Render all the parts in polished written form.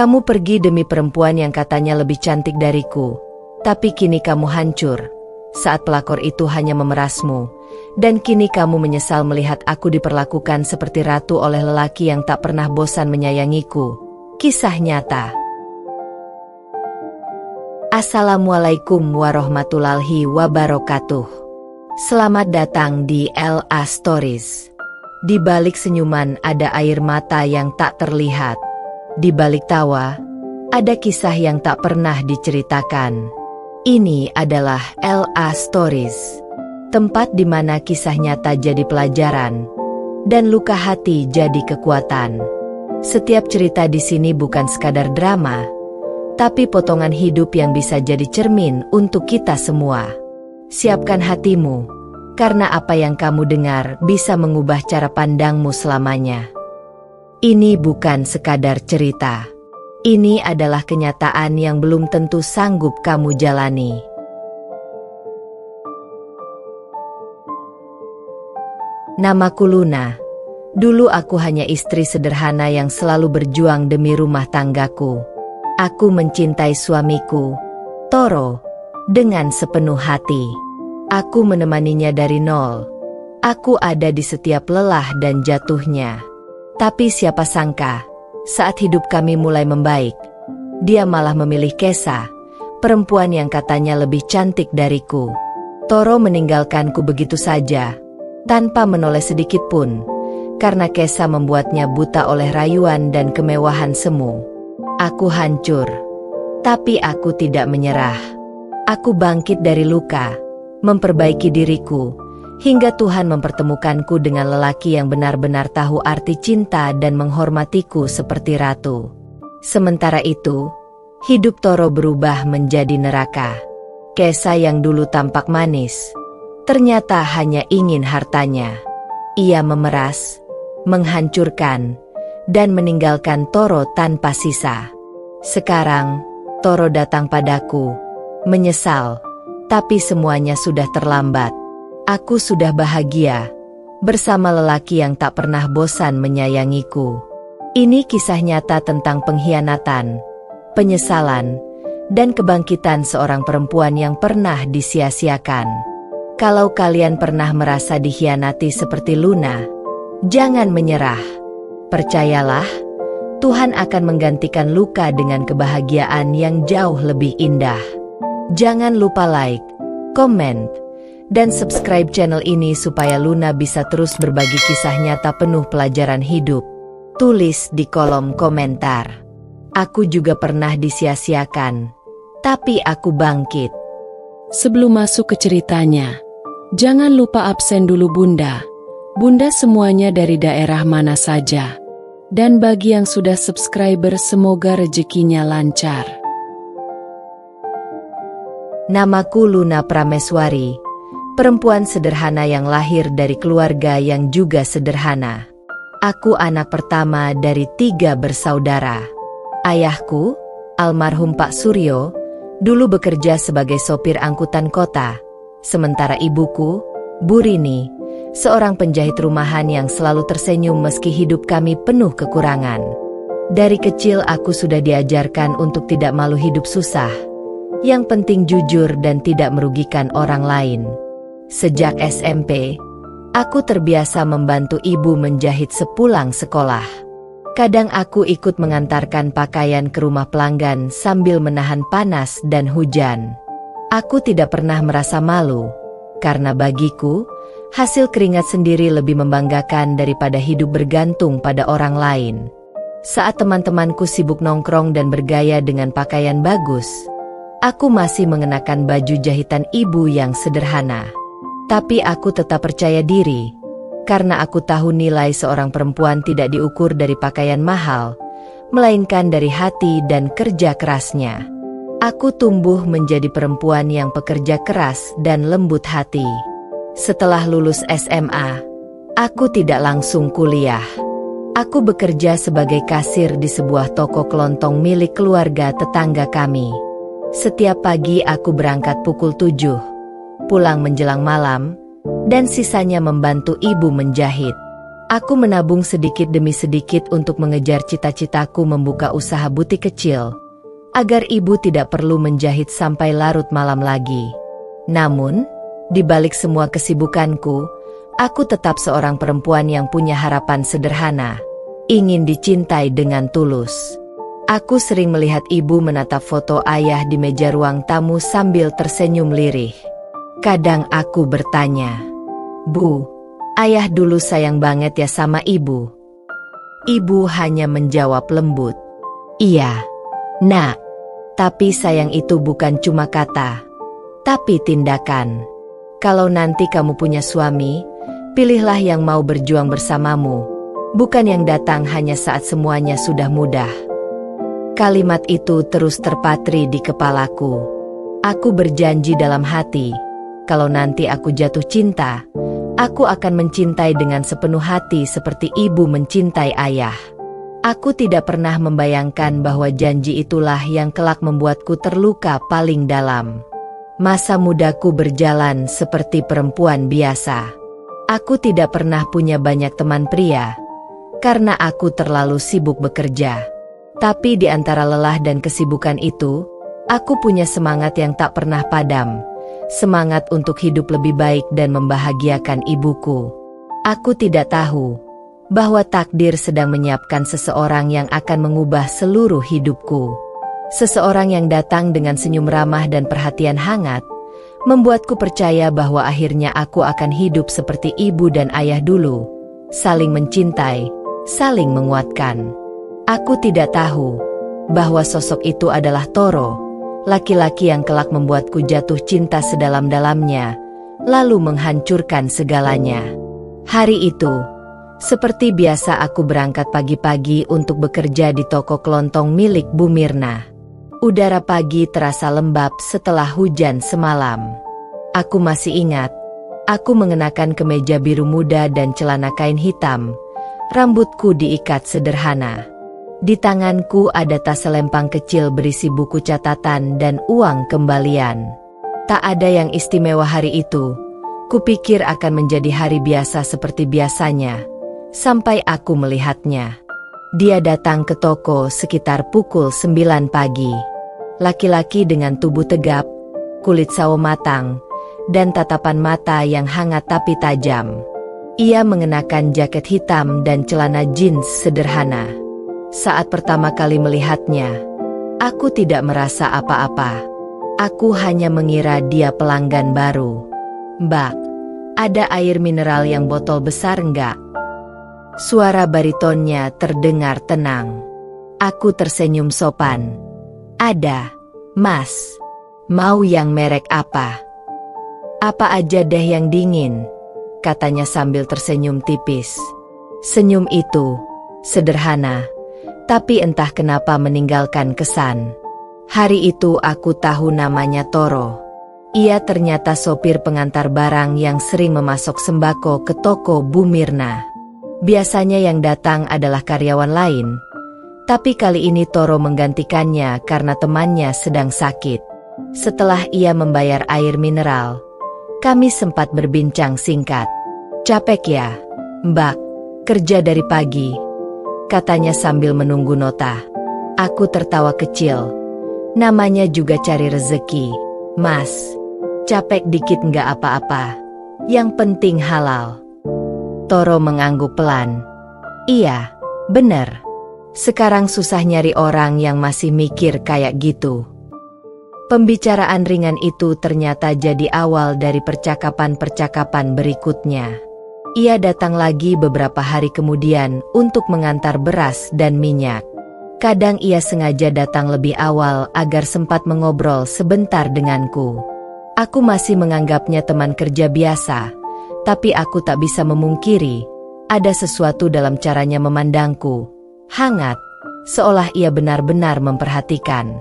Kamu pergi demi perempuan yang katanya lebih cantik dariku, tapi kini kamu hancur saat pelakor itu hanya memerasmu, dan kini kamu menyesal melihat aku diperlakukan seperti ratu oleh lelaki yang tak pernah bosan menyayangiku. Kisah nyata. Assalamualaikum warahmatullahi wabarakatuh. Selamat datang di LA Stories. Di balik senyuman ada air mata yang tak terlihat. Di balik tawa, ada kisah yang tak pernah diceritakan. Ini adalah LA Stories, tempat di mana kisah nyata jadi pelajaran, dan luka hati jadi kekuatan. Setiap cerita di sini bukan sekadar drama, tapi potongan hidup yang bisa jadi cermin untuk kita semua. Siapkan hatimu, karena apa yang kamu dengar bisa mengubah cara pandangmu selamanya. Ini bukan sekadar cerita. Ini adalah kenyataan yang belum tentu sanggup kamu jalani. Namaku Luna. Dulu aku hanya istri sederhana yang selalu berjuang demi rumah tanggaku. Aku mencintai suamiku, Toro, dengan sepenuh hati. Aku menemaninya dari nol. Aku ada di setiap lelah dan jatuhnya. Tapi siapa sangka, saat hidup kami mulai membaik, dia malah memilih Kesa, perempuan yang katanya lebih cantik dariku. Toro meninggalkanku begitu saja, tanpa menoleh sedikit pun, karena Kesa membuatnya buta oleh rayuan dan kemewahan semu. Aku hancur, tapi aku tidak menyerah. Aku bangkit dari luka, memperbaiki diriku, hingga Tuhan mempertemukanku dengan lelaki yang benar-benar tahu arti cinta dan menghormatiku seperti ratu. Sementara itu, hidup Toro berubah menjadi neraka. Kesa yang dulu tampak manis, ternyata hanya ingin hartanya. Ia memeras, menghancurkan, dan meninggalkan Toro tanpa sisa. Sekarang, Toro datang padaku, menyesal, tapi semuanya sudah terlambat. Aku sudah bahagia bersama lelaki yang tak pernah bosan menyayangiku. Ini kisah nyata tentang pengkhianatan, penyesalan, dan kebangkitan seorang perempuan yang pernah disia-siakan. Kalau kalian pernah merasa dikhianati seperti Luna, jangan menyerah. Percayalah, Tuhan akan menggantikan luka dengan kebahagiaan yang jauh lebih indah. Jangan lupa like, komen, dan subscribe channel ini supaya Luna bisa terus berbagi kisah nyata penuh pelajaran hidup. Tulis di kolom komentar. Aku juga pernah disia-siakan, tapi aku bangkit. Sebelum masuk ke ceritanya, jangan lupa absen dulu Bunda. Bunda semuanya dari daerah mana saja. Dan bagi yang sudah subscriber semoga rezekinya lancar. Namaku Luna Prameswari, perempuan sederhana yang lahir dari keluarga yang juga sederhana. Aku anak pertama dari 3 bersaudara. Ayahku, almarhum Pak Suryo, dulu bekerja sebagai sopir angkutan kota, sementara ibuku, Bu Rini, seorang penjahit rumahan yang selalu tersenyum meski hidup kami penuh kekurangan. Dari kecil aku sudah diajarkan untuk tidak malu hidup susah. Yang penting jujur dan tidak merugikan orang lain. Sejak SMP, aku terbiasa membantu ibu menjahit sepulang sekolah. Kadang aku ikut mengantarkan pakaian ke rumah pelanggan sambil menahan panas dan hujan. Aku tidak pernah merasa malu, karena bagiku, hasil keringat sendiri lebih membanggakan daripada hidup bergantung pada orang lain. Saat teman-temanku sibuk nongkrong dan bergaya dengan pakaian bagus, aku masih mengenakan baju jahitan ibu yang sederhana. Tapi aku tetap percaya diri, karena aku tahu nilai seorang perempuan tidak diukur dari pakaian mahal, melainkan dari hati dan kerja kerasnya. Aku tumbuh menjadi perempuan yang pekerja keras dan lembut hati. Setelah lulus SMA, aku tidak langsung kuliah. Aku bekerja sebagai kasir di sebuah toko kelontong milik keluarga tetangga kami. Setiap pagi aku berangkat pukul 7, pulang menjelang malam, dan sisanya membantu ibu menjahit. Aku menabung sedikit demi sedikit untuk mengejar cita-citaku membuka usaha butik kecil, agar ibu tidak perlu menjahit sampai larut malam lagi. Namun, di balik semua kesibukanku, aku tetap seorang perempuan yang punya harapan sederhana, ingin dicintai dengan tulus. Aku sering melihat ibu menatap foto ayah di meja ruang tamu sambil tersenyum lirih. Kadang aku bertanya, "Bu, ayah dulu sayang banget ya sama ibu?" Ibu hanya menjawab lembut, "Iya, Nak. Tapi sayang itu bukan cuma kata, tapi tindakan. Kalau nanti kamu punya suami, pilihlah yang mau berjuang bersamamu, bukan yang datang hanya saat semuanya sudah mudah." Kalimat itu terus terpatri di kepalaku. Aku berjanji dalam hati, kalau nanti aku jatuh cinta, aku akan mencintai dengan sepenuh hati seperti ibu mencintai ayah. Aku tidak pernah membayangkan bahwa janji itulah yang kelak membuatku terluka paling dalam. Masa mudaku berjalan seperti perempuan biasa. Aku tidak pernah punya banyak teman pria, karena aku terlalu sibuk bekerja. Tapi di antara lelah dan kesibukan itu, aku punya semangat yang tak pernah padam. Semangat untuk hidup lebih baik dan membahagiakan ibuku. Aku tidak tahu bahwa takdir sedang menyiapkan seseorang yang akan mengubah seluruh hidupku. Seseorang yang datang dengan senyum ramah dan perhatian hangat, membuatku percaya bahwa akhirnya aku akan hidup seperti ibu dan ayah dulu, saling mencintai, saling menguatkan. Aku tidak tahu bahwa sosok itu adalah Toro, laki-laki yang kelak membuatku jatuh cinta sedalam-dalamnya, lalu menghancurkan segalanya. Hari itu, seperti biasa aku berangkat pagi-pagi untuk bekerja di toko kelontong milik Bu Mirna. Udara pagi terasa lembab setelah hujan semalam. Aku masih ingat, aku mengenakan kemeja biru muda dan celana kain hitam, rambutku diikat sederhana. Di tanganku ada tas selempang kecil berisi buku catatan dan uang kembalian. Tak ada yang istimewa hari itu. Kupikir akan menjadi hari biasa seperti biasanya, sampai aku melihatnya. Dia datang ke toko sekitar pukul 9 pagi. Laki-laki dengan tubuh tegap, kulit sawo matang, dan tatapan mata yang hangat tapi tajam. Ia mengenakan jaket hitam dan celana jeans sederhana. Saat pertama kali melihatnya, aku tidak merasa apa-apa. Aku hanya mengira dia pelanggan baru. "Mbak, ada air mineral yang botol besar enggak?" Suara baritonnya terdengar tenang. Aku tersenyum sopan. "Ada, Mas. Mau yang merek apa?" "Apa aja deh yang dingin," katanya sambil tersenyum tipis. Senyum itu sederhana, tapi entah kenapa meninggalkan kesan. Hari itu aku tahu namanya Toro. Ia ternyata sopir pengantar barang yang sering memasok sembako ke toko Bu Mirna. Biasanya yang datang adalah karyawan lain, tapi kali ini Toro menggantikannya karena temannya sedang sakit. Setelah ia membayar air mineral, kami sempat berbincang singkat. "Capek ya, Mbak, kerja dari pagi?" katanya sambil menunggu nota. Aku tertawa kecil. Namanya juga cari rezeki, Mas. Capek dikit nggak apa-apa. Yang penting halal. Toro mengangguk pelan. "Iya, bener. Sekarang susah nyari orang yang masih mikir kayak gitu." Pembicaraan ringan itu ternyata jadi awal dari percakapan-percakapan berikutnya. Ia datang lagi beberapa hari kemudian untuk mengantar beras dan minyak. Kadang ia sengaja datang lebih awal agar sempat mengobrol sebentar denganku. Aku masih menganggapnya teman kerja biasa, tapi aku tak bisa memungkiri, ada sesuatu dalam caranya memandangku. Hangat, seolah ia benar-benar memperhatikan.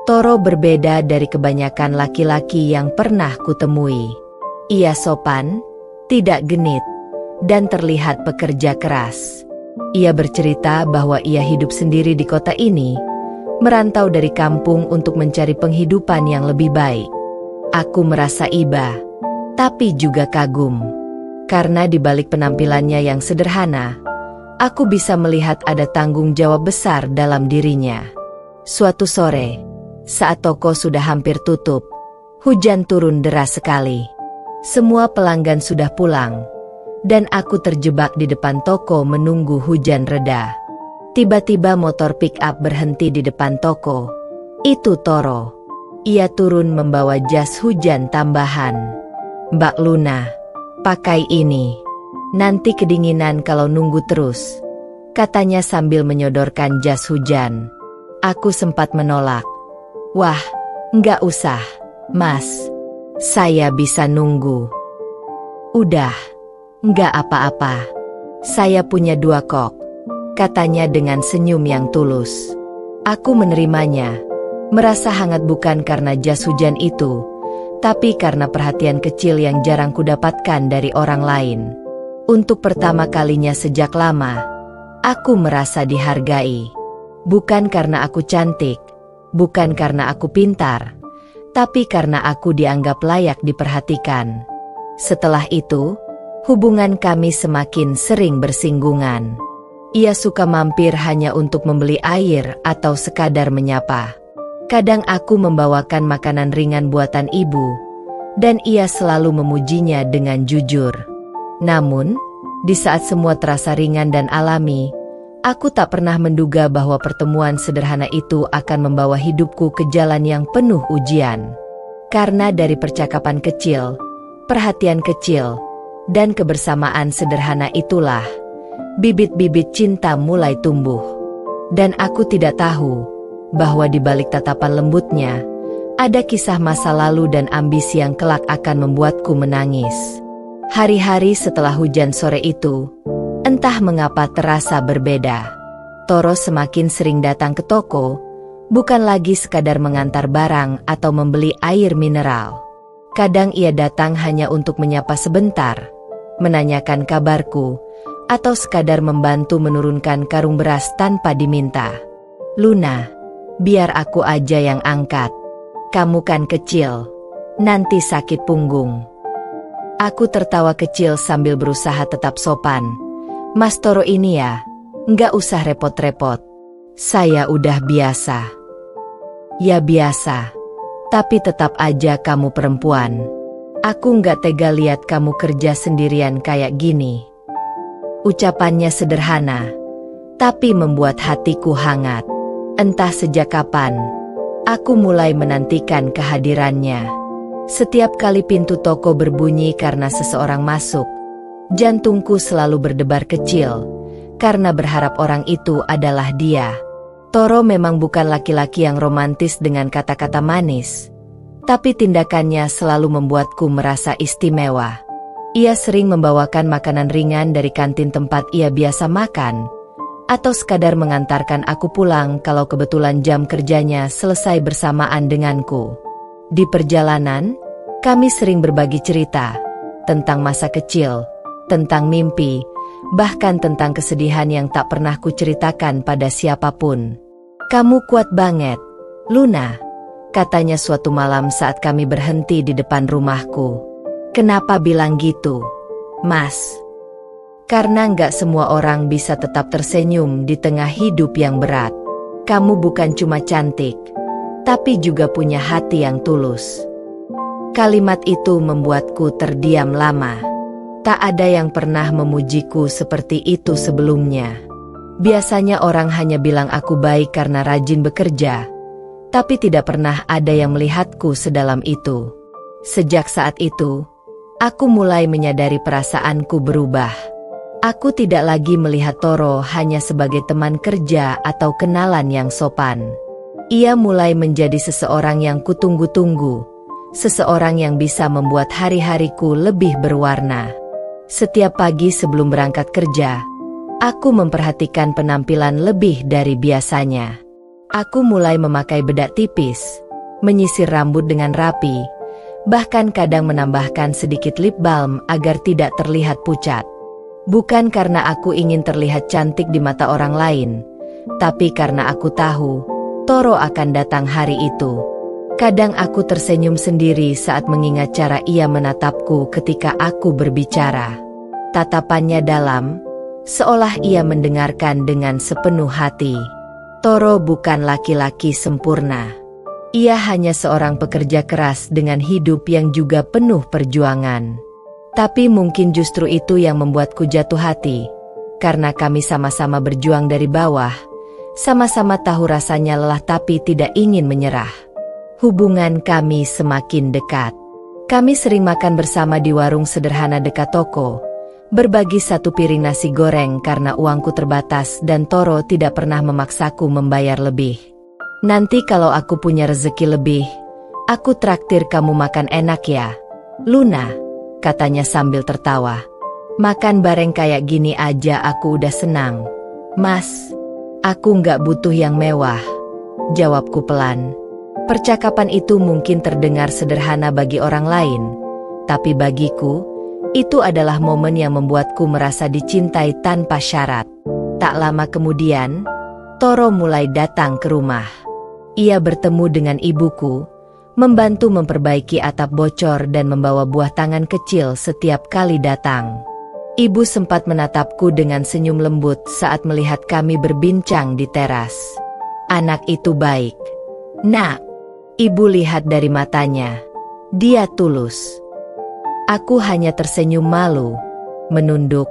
Toro berbeda dari kebanyakan laki-laki yang pernah kutemui. Ia sopan, tidak genit, dan terlihat pekerja keras. Ia bercerita bahwa ia hidup sendiri di kota ini, merantau dari kampung untuk mencari penghidupan yang lebih baik. Aku merasa iba, tapi juga kagum. Karena di balik penampilannya yang sederhana, aku bisa melihat ada tanggung jawab besar dalam dirinya. Suatu sore, saat toko sudah hampir tutup, hujan turun deras sekali. Semua pelanggan sudah pulang, dan aku terjebak di depan toko menunggu hujan reda. Tiba-tiba motor pick-up berhenti di depan toko. Itu Toro. Ia turun membawa jas hujan tambahan. "Mbak Luna, pakai ini. Nanti kedinginan kalau nunggu terus," katanya sambil menyodorkan jas hujan. Aku sempat menolak. "Wah, nggak usah, Mas. Saya bisa nunggu." "Udah, nggak apa-apa. Saya punya 2 kok," katanya dengan senyum yang tulus. Aku menerimanya, merasa hangat bukan karena jas hujan itu, tapi karena perhatian kecil yang jarang kudapatkan dari orang lain. Untuk pertama kalinya sejak lama, aku merasa dihargai. Bukan karena aku cantik, bukan karena aku pintar, tapi karena aku dianggap layak diperhatikan. Setelah itu, hubungan kami semakin sering bersinggungan. Ia suka mampir hanya untuk membeli air atau sekadar menyapa. Kadang aku membawakan makanan ringan buatan ibu, dan ia selalu memujinya dengan jujur. Namun, di saat semua terasa ringan dan alami, aku tak pernah menduga bahwa pertemuan sederhana itu akan membawa hidupku ke jalan yang penuh ujian. Karena dari percakapan kecil, perhatian kecil, dan kebersamaan sederhana itulah, bibit-bibit cinta mulai tumbuh. Dan aku tidak tahu bahwa di balik tatapan lembutnya, ada kisah masa lalu dan ambisi yang kelak akan membuatku menangis. Hari-hari setelah hujan sore itu, entah mengapa terasa berbeda. Toro semakin sering datang ke toko, bukan lagi sekadar mengantar barang atau membeli air mineral. Kadang ia datang hanya untuk menyapa sebentar, menanyakan kabarku, atau sekadar membantu menurunkan karung beras tanpa diminta. "Luna, biar aku aja yang angkat. Kamu kan kecil, nanti sakit punggung." Aku tertawa kecil sambil berusaha tetap sopan. "Mas Toro ini ya, nggak usah repot-repot. Saya udah biasa." "Ya biasa, tapi tetap aja kamu perempuan. Aku nggak tega lihat kamu kerja sendirian kayak gini." Ucapannya sederhana, tapi membuat hatiku hangat. Entah sejak kapan, aku mulai menantikan kehadirannya. Setiap kali pintu toko berbunyi karena seseorang masuk, jantungku selalu berdebar kecil, karena berharap orang itu adalah dia. Toro memang bukan laki-laki yang romantis dengan kata-kata manis, tapi tindakannya selalu membuatku merasa istimewa. Ia sering membawakan makanan ringan dari kantin tempat ia biasa makan, atau sekadar mengantarkan aku pulang kalau kebetulan jam kerjanya selesai bersamaan denganku. Di perjalanan, kami sering berbagi cerita tentang masa kecil, tentang mimpi, bahkan tentang kesedihan yang tak pernah kuceritakan pada siapapun. "Kamu kuat banget, Luna," katanya suatu malam saat kami berhenti di depan rumahku. "Kenapa bilang gitu, Mas?" "Karena nggak semua orang bisa tetap tersenyum di tengah hidup yang berat. Kamu bukan cuma cantik, tapi juga punya hati yang tulus." Kalimat itu membuatku terdiam lama. Tak ada yang pernah memujiku seperti itu sebelumnya. Biasanya orang hanya bilang aku baik karena rajin bekerja, tapi tidak pernah ada yang melihatku sedalam itu. Sejak saat itu, aku mulai menyadari perasaanku berubah. Aku tidak lagi melihat Toro hanya sebagai teman kerja atau kenalan yang sopan. Ia mulai menjadi seseorang yang kutunggu-tunggu, seseorang yang bisa membuat hari-hariku lebih berwarna. Setiap pagi sebelum berangkat kerja, aku memperhatikan penampilan lebih dari biasanya. Aku mulai memakai bedak tipis, menyisir rambut dengan rapi, bahkan kadang menambahkan sedikit lip balm agar tidak terlihat pucat. Bukan karena aku ingin terlihat cantik di mata orang lain, tapi karena aku tahu Toro akan datang hari itu. Kadang aku tersenyum sendiri saat mengingat cara ia menatapku ketika aku berbicara. Tatapannya dalam, seolah ia mendengarkan dengan sepenuh hati. Toro bukan laki-laki sempurna. Ia hanya seorang pekerja keras dengan hidup yang juga penuh perjuangan. Tapi mungkin justru itu yang membuatku jatuh hati. Karena kami sama-sama berjuang dari bawah, sama-sama tahu rasanya lelah tapi tidak ingin menyerah. Hubungan kami semakin dekat. Kami sering makan bersama di warung sederhana dekat toko, berbagi satu piring nasi goreng karena uangku terbatas dan Toro tidak pernah memaksaku membayar lebih. Nanti kalau aku punya rezeki lebih, aku traktir kamu makan enak ya, Luna, katanya sambil tertawa. Makan bareng kayak gini aja aku udah senang. Mas, aku nggak butuh yang mewah, jawabku pelan. Percakapan itu mungkin terdengar sederhana bagi orang lain, tapi bagiku, itu adalah momen yang membuatku merasa dicintai tanpa syarat. Tak lama kemudian, Toro mulai datang ke rumah. Ia bertemu dengan ibuku, membantu memperbaiki atap bocor dan membawa buah tangan kecil setiap kali datang. Ibu sempat menatapku dengan senyum lembut saat melihat kami berbincang di teras. Anak itu baik. Nak, ibu lihat dari matanya. Dia tulus. Aku hanya tersenyum malu, menunduk,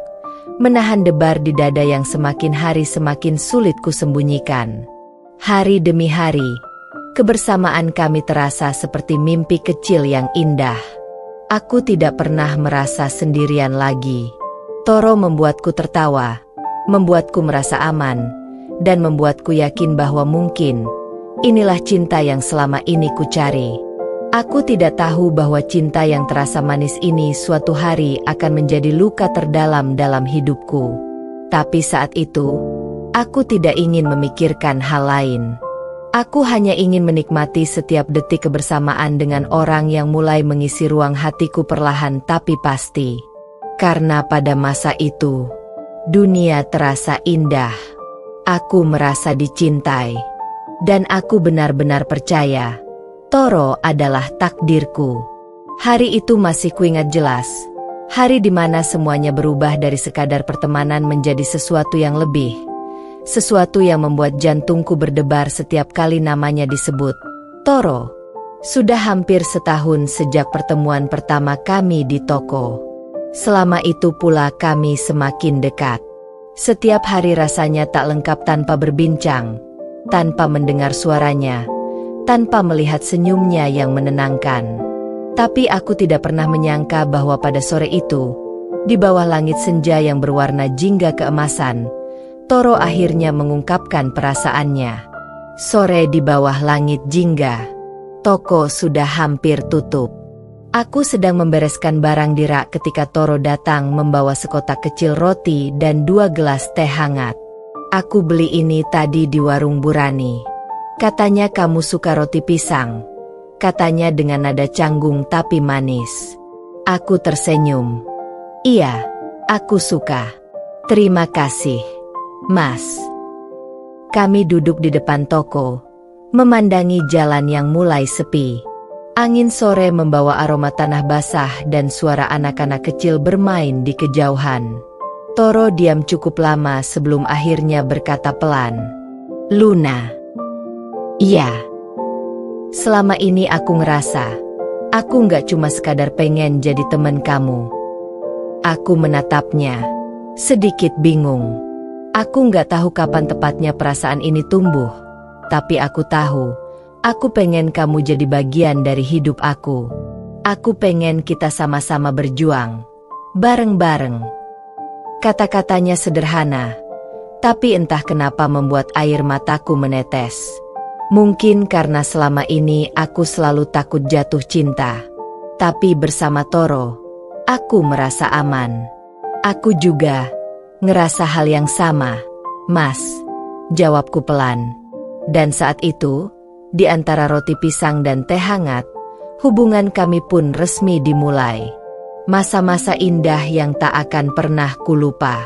menahan debar di dada yang semakin hari semakin sulit kusembunyikan. Hari demi hari, kebersamaan kami terasa seperti mimpi kecil yang indah. Aku tidak pernah merasa sendirian lagi. Toro membuatku tertawa, membuatku merasa aman, dan membuatku yakin bahwa mungkin inilah cinta yang selama ini kucari. Aku tidak tahu bahwa cinta yang terasa manis ini suatu hari akan menjadi luka terdalam dalam hidupku. Tapi saat itu, aku tidak ingin memikirkan hal lain. Aku hanya ingin menikmati setiap detik kebersamaan dengan orang yang mulai mengisi ruang hatiku perlahan tapi pasti. Karena pada masa itu, dunia terasa indah. Aku merasa dicintai. Dan aku benar-benar percaya, Toro adalah takdirku. Hari itu masih kuingat jelas. Hari di mana semuanya berubah dari sekadar pertemanan menjadi sesuatu yang lebih. Sesuatu yang membuat jantungku berdebar setiap kali namanya disebut. Toro. Sudah hampir setahun sejak pertemuan pertama kami di toko. Selama itu pula kami semakin dekat. Setiap hari rasanya tak lengkap tanpa berbincang, tanpa mendengar suaranya, tanpa melihat senyumnya yang menenangkan. Tapi aku tidak pernah menyangka bahwa pada sore itu, di bawah langit senja yang berwarna jingga keemasan, Toro akhirnya mengungkapkan perasaannya. Sore di bawah langit jingga. Toko sudah hampir tutup. Aku sedang membereskan barang di rak ketika Toro datang membawa sekotak kecil roti dan 2 gelas teh hangat. Aku beli ini tadi di warung Burani. Katanya kamu suka roti pisang. Katanya dengan nada canggung tapi manis. Aku tersenyum. Iya, aku suka. Terima kasih, Mas. Kami duduk di depan toko, memandangi jalan yang mulai sepi. Angin sore membawa aroma tanah basah dan suara anak-anak kecil bermain di kejauhan. Toro diam cukup lama sebelum akhirnya berkata pelan. Luna. Iya. Selama ini aku ngerasa, aku nggak cuma sekadar pengen jadi teman kamu. Aku menatapnya, sedikit bingung. Aku nggak tahu kapan tepatnya perasaan ini tumbuh, tapi aku tahu, aku pengen kamu jadi bagian dari hidup aku. Aku pengen kita sama-sama berjuang, bareng-bareng. Kata-katanya sederhana, tapi entah kenapa membuat air mataku menetes. Mungkin karena selama ini aku selalu takut jatuh cinta. Tapi bersama Toro, aku merasa aman. Aku juga ngerasa hal yang sama, Mas, jawabku pelan. Dan saat itu, di antara roti pisang dan teh hangat, hubungan kami pun resmi dimulai. Masa-masa indah yang tak akan pernah kulupa.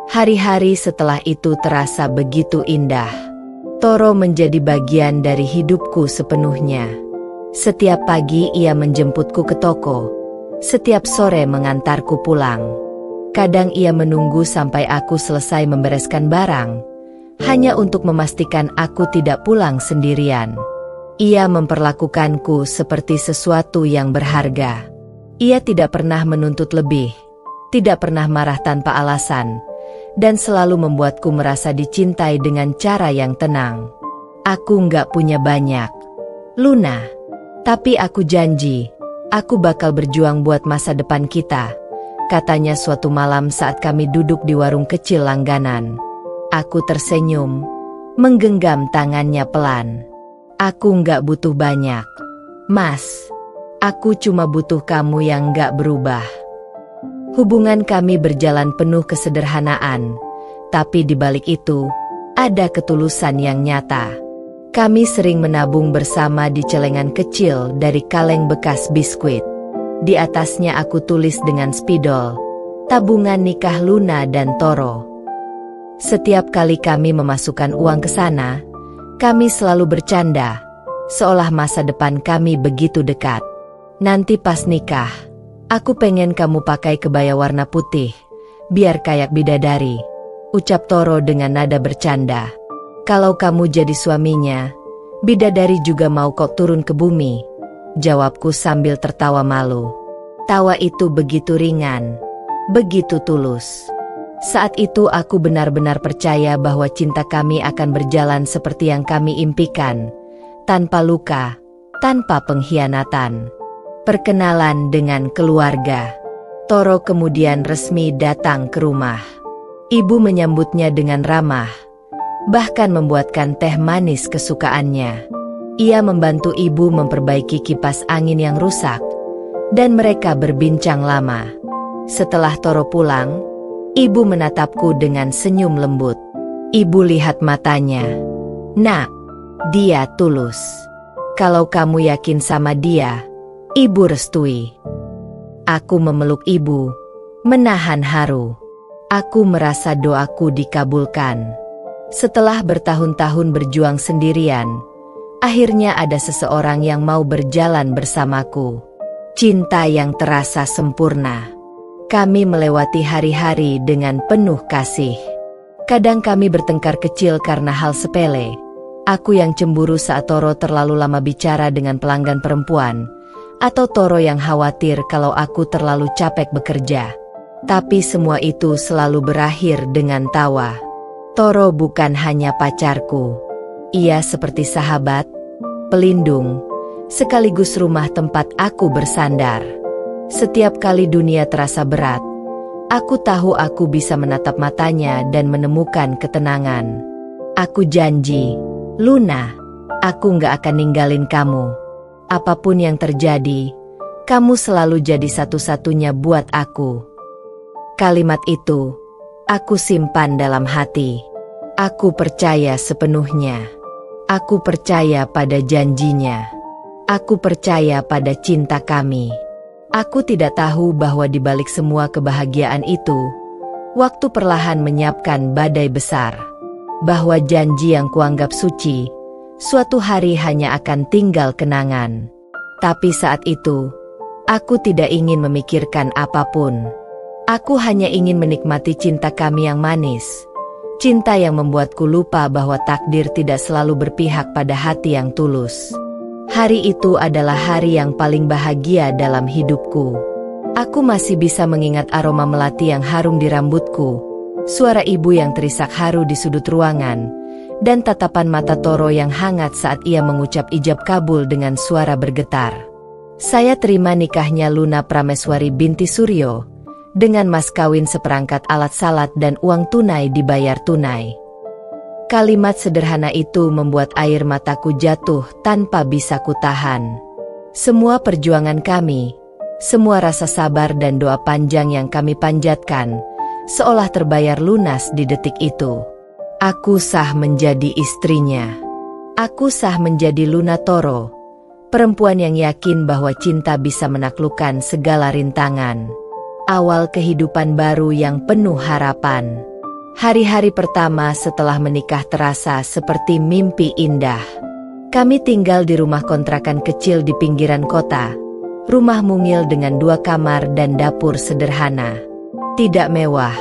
Hari-hari setelah itu terasa begitu indah. Toro menjadi bagian dari hidupku sepenuhnya. Setiap pagi ia menjemputku ke toko. Setiap sore mengantarku pulang. Kadang ia menunggu sampai aku selesai membereskan barang, hanya untuk memastikan aku tidak pulang sendirian. Ia memperlakukanku seperti sesuatu yang berharga. Ia tidak pernah menuntut lebih, tidak pernah marah tanpa alasan, dan selalu membuatku merasa dicintai dengan cara yang tenang. Aku nggak punya banyak, Luna. Tapi aku janji, aku bakal berjuang buat masa depan kita, katanya suatu malam saat kami duduk di warung kecil langganan. Aku tersenyum, menggenggam tangannya pelan. Aku nggak butuh banyak, Mas. Aku cuma butuh kamu yang nggak berubah. Hubungan kami berjalan penuh kesederhanaan, tapi di balik itu, ada ketulusan yang nyata. Kami sering menabung bersama di celengan kecil dari kaleng bekas biskuit. Di atasnya aku tulis dengan spidol, tabungan nikah Luna dan Toro. Setiap kali kami memasukkan uang ke sana, kami selalu bercanda, seolah masa depan kami begitu dekat. Nanti pas nikah, aku pengen kamu pakai kebaya warna putih, biar kayak bidadari, ucap Toro dengan nada bercanda. Kalau kamu jadi suaminya, bidadari juga mau kok turun ke bumi, jawabku sambil tertawa malu. Tawa itu begitu ringan, begitu tulus. Saat itu aku benar-benar percaya bahwa cinta kami akan berjalan seperti yang kami impikan, tanpa luka, tanpa pengkhianatan. Perkenalan dengan keluarga. Toro kemudian resmi datang ke rumah. Ibu menyambutnya dengan ramah, bahkan membuatkan teh manis kesukaannya. Ia membantu ibu memperbaiki kipas angin yang rusak, dan mereka berbincang lama. Setelah Toro pulang, ibu menatapku dengan senyum lembut. Ibu lihat matanya. Nak, dia tulus. Kalau kamu yakin sama dia, ibu restui. Aku memeluk ibu, menahan haru. Aku merasa doaku dikabulkan. Setelah bertahun-tahun berjuang sendirian, akhirnya ada seseorang yang mau berjalan bersamaku. Cinta yang terasa sempurna. Kami melewati hari-hari dengan penuh kasih. Kadang kami bertengkar kecil karena hal sepele. Aku yang cemburu saat Toro terlalu lama bicara dengan pelanggan perempuan, atau Toro yang khawatir kalau aku terlalu capek bekerja. Tapi semua itu selalu berakhir dengan tawa. Toro bukan hanya pacarku. Ia seperti sahabat, pelindung, sekaligus rumah tempat aku bersandar. Setiap kali dunia terasa berat, aku tahu aku bisa menatap matanya dan menemukan ketenangan. Aku janji, Luna, aku nggak akan ninggalin kamu. Apapun yang terjadi, kamu selalu jadi satu-satunya buat aku. Kalimat itu, aku simpan dalam hati. Aku percaya sepenuhnya. Aku percaya pada janjinya. Aku percaya pada cinta kami. Aku tidak tahu bahwa di balik semua kebahagiaan itu, waktu perlahan menyiapkan badai besar. Bahwa janji yang kuanggap suci, suatu hari hanya akan tinggal kenangan. Tapi saat itu, aku tidak ingin memikirkan apapun. Aku hanya ingin menikmati cinta kami yang manis. Cinta yang membuatku lupa bahwa takdir tidak selalu berpihak pada hati yang tulus. Hari itu adalah hari yang paling bahagia dalam hidupku. Aku masih bisa mengingat aroma melati yang harum di rambutku, suara ibu yang terisak haru di sudut ruangan, dan tatapan mata Toro yang hangat saat ia mengucap ijab kabul dengan suara bergetar. Saya terima nikahnya Luna Prameswari binti Suryo, dengan mas kawin seperangkat alat salat dan uang tunai dibayar tunai. Kalimat sederhana itu membuat air mataku jatuh tanpa bisa kutahan. Semua perjuangan kami, semua rasa sabar dan doa panjang yang kami panjatkan, seolah terbayar lunas di detik itu. Aku sah menjadi istrinya. Aku sah menjadi Luna Toro, perempuan yang yakin bahwa cinta bisa menaklukkan segala rintangan. Awal kehidupan baru yang penuh harapan. Hari-hari pertama setelah menikah terasa seperti mimpi indah. Kami tinggal di rumah kontrakan kecil di pinggiran kota. Rumah mungil dengan 2 kamar dan dapur sederhana. Tidak mewah,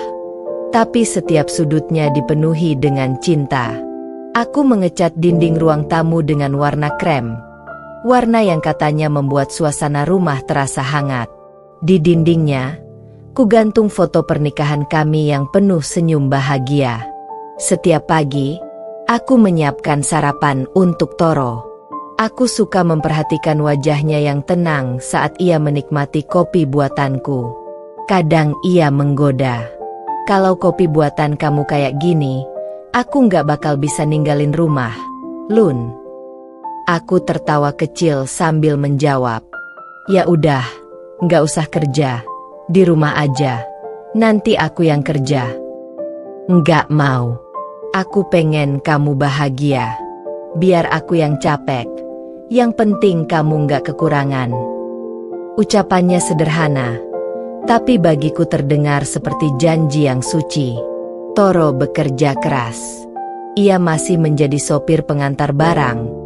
tapi setiap sudutnya dipenuhi dengan cinta. Aku mengecat dinding ruang tamu dengan warna krem. Warna yang katanya membuat suasana rumah terasa hangat. Di dindingnya, kugantung foto pernikahan kami yang penuh senyum bahagia. Setiap pagi, aku menyiapkan sarapan untuk Toro. Aku suka memperhatikan wajahnya yang tenang saat ia menikmati kopi buatanku. Kadang ia menggoda. Kalau kopi buatan kamu kayak gini, aku nggak bakal bisa ninggalin rumah, Lun. Aku tertawa kecil sambil menjawab. Ya udah, nggak usah kerja. Di rumah aja. Nanti aku yang kerja. Nggak mau. Aku pengen kamu bahagia. Biar aku yang capek. Yang penting kamu nggak kekurangan. Ucapannya sederhana, tapi bagiku terdengar seperti janji yang suci. Toro bekerja keras. Ia masih menjadi sopir pengantar barang.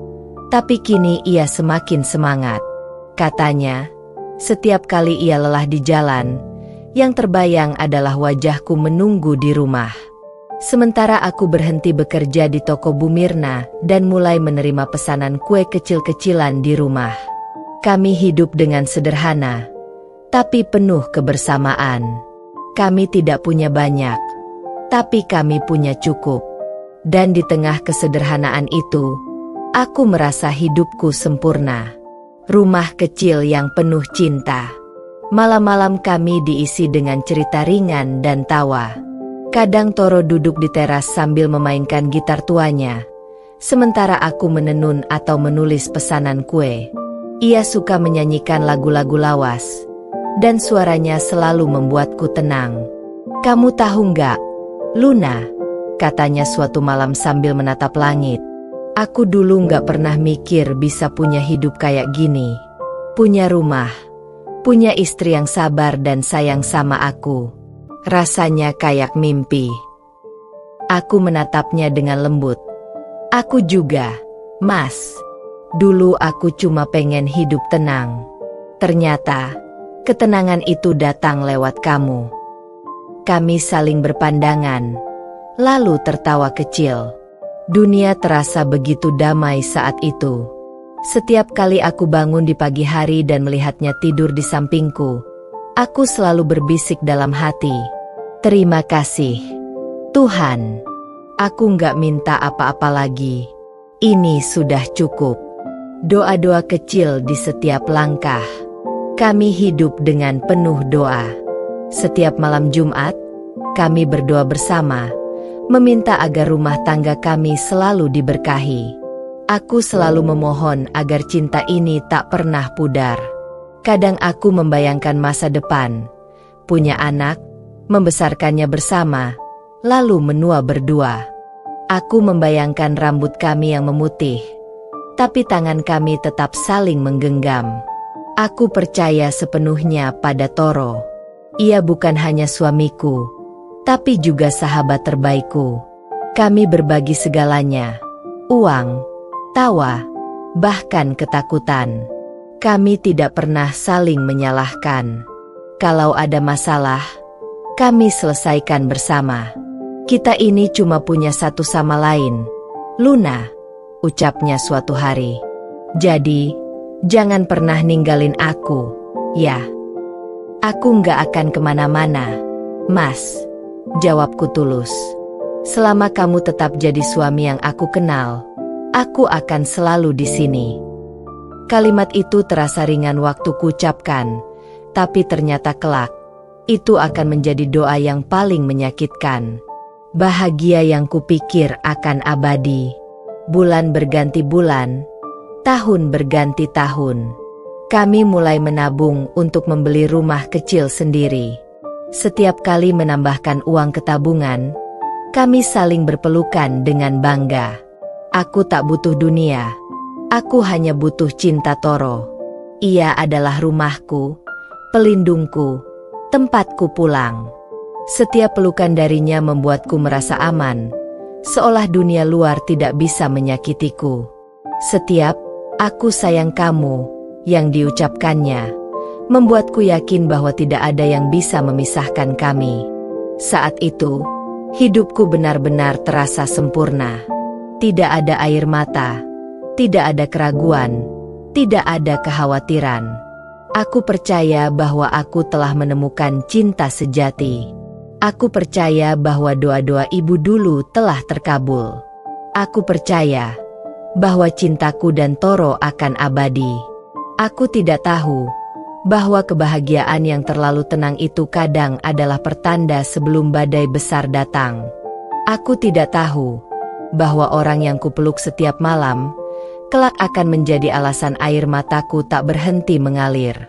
Tapi kini ia semakin semangat. Katanya, setiap kali ia lelah di jalan, yang terbayang adalah wajahku menunggu di rumah. Sementara aku berhenti bekerja di toko Bu Mirna dan mulai menerima pesanan kue kecil-kecilan di rumah. Kami hidup dengan sederhana, tapi penuh kebersamaan. Kami tidak punya banyak, tapi kami punya cukup. Dan di tengah kesederhanaan itu, aku merasa hidupku sempurna. Rumah kecil yang penuh cinta. Malam-malam kami diisi dengan cerita ringan dan tawa. Kadang Toro duduk di teras sambil memainkan gitar tuanya, sementara aku menenun atau menulis pesanan kue. Ia suka menyanyikan lagu-lagu lawas, dan suaranya selalu membuatku tenang. Kamu tahu nggak, Luna? Katanya suatu malam sambil menatap langit. Aku dulu nggak pernah mikir bisa punya hidup kayak gini. Punya rumah, punya istri yang sabar dan sayang sama aku. Rasanya kayak mimpi. Aku menatapnya dengan lembut. Aku juga, Mas. Dulu aku cuma pengen hidup tenang. Ternyata, ketenangan itu datang lewat kamu. Kami saling berpandangan, lalu tertawa kecil. Dunia terasa begitu damai saat itu. Setiap kali aku bangun di pagi hari dan melihatnya tidur di sampingku, aku selalu berbisik dalam hati, terima kasih, Tuhan. Aku nggak minta apa-apa lagi. Ini sudah cukup. Doa-doa kecil di setiap langkah. Kami hidup dengan penuh doa. Setiap malam Jumat, kami berdoa bersama, meminta agar rumah tangga kami selalu diberkahi. Aku selalu memohon agar cinta ini tak pernah pudar. Kadang aku membayangkan masa depan, punya anak, membesarkannya bersama, lalu menua berdua. Aku membayangkan rambut kami yang memutih, tapi tangan kami tetap saling menggenggam. Aku percaya sepenuhnya pada Toro. Ia bukan hanya suamiku, tapi juga sahabat terbaikku. Kami berbagi segalanya, uang, tawa, bahkan ketakutan. Kami tidak pernah saling menyalahkan. Kalau ada masalah, kami selesaikan bersama. Kita ini cuma punya satu sama lain, Luna, ucapnya suatu hari. Jadi, jangan pernah ninggalin aku, ya. Aku nggak akan kemana-mana, Mas, jawabku tulus. Selama kamu tetap jadi suami yang aku kenal, aku akan selalu di sini. Kalimat itu terasa ringan waktu kuucapkan, tapi ternyata kelak, itu akan menjadi doa yang paling menyakitkan. Bahagia yang kupikir akan abadi. Bulan berganti bulan, tahun berganti tahun. Kami mulai menabung untuk membeli rumah kecil sendiri. Setiap kali menambahkan uang ke tabungan, kami saling berpelukan dengan bangga. Aku tak butuh dunia. Aku hanya butuh cinta Toro. Ia adalah rumahku, pelindungku, tempatku pulang. Setiap pelukan darinya membuatku merasa aman, seolah dunia luar tidak bisa menyakitiku. Setiap "aku sayang kamu" yang diucapkannya, membuatku yakin bahwa tidak ada yang bisa memisahkan kami. Saat itu, hidupku benar-benar terasa sempurna. Tidak ada air mata, tidak ada keraguan, tidak ada kekhawatiran. Aku percaya bahwa aku telah menemukan cinta sejati. Aku percaya bahwa doa-doa ibu dulu telah terkabul. Aku percaya bahwa cintaku dan Toro akan abadi. Aku tidak tahu bahwa kebahagiaan yang terlalu tenang itu kadang adalah pertanda sebelum badai besar datang. Aku tidak tahu bahwa orang yang kupeluk setiap malam kelak akan menjadi alasan air mataku tak berhenti mengalir.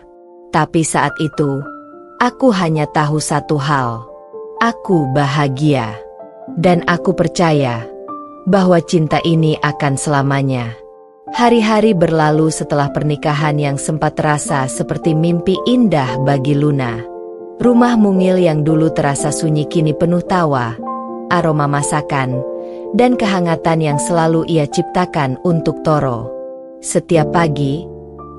Tapi saat itu, aku hanya tahu satu hal. Aku bahagia. Dan aku percaya bahwa cinta ini akan selamanya. Hari-hari berlalu setelah pernikahan yang sempat terasa seperti mimpi indah bagi Luna. Rumah mungil yang dulu terasa sunyi kini penuh tawa, aroma masakan, dan kehangatan yang selalu ia ciptakan untuk Toro. Setiap pagi,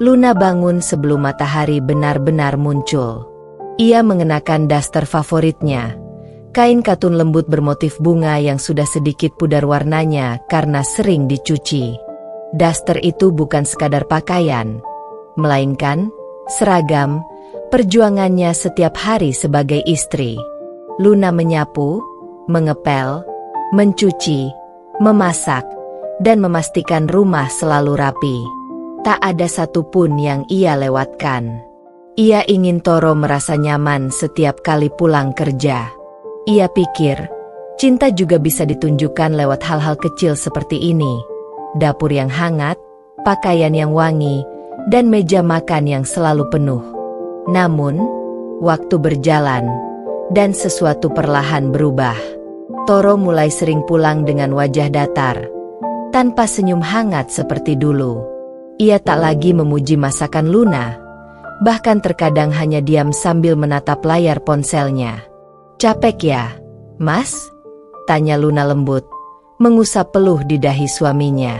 Luna bangun sebelum matahari benar-benar muncul. Ia mengenakan daster favoritnya, kain katun lembut bermotif bunga yang sudah sedikit pudar warnanya karena sering dicuci. Daster itu bukan sekadar pakaian, melainkan seragam perjuangannya setiap hari sebagai istri. Luna menyapu, mengepel, mencuci, memasak, dan memastikan rumah selalu rapi. Tak ada satupun yang ia lewatkan. Ia ingin Toro merasa nyaman setiap kali pulang kerja. Ia pikir, cinta juga bisa ditunjukkan lewat hal-hal kecil seperti ini. Dapur yang hangat, pakaian yang wangi, dan meja makan yang selalu penuh. Namun, waktu berjalan, dan sesuatu perlahan berubah. Toro mulai sering pulang dengan wajah datar, tanpa senyum hangat seperti dulu. Ia tak lagi memuji masakan Luna, bahkan terkadang hanya diam sambil menatap layar ponselnya. "Capek ya, Mas?" tanya Luna lembut, mengusap peluh di dahi suaminya.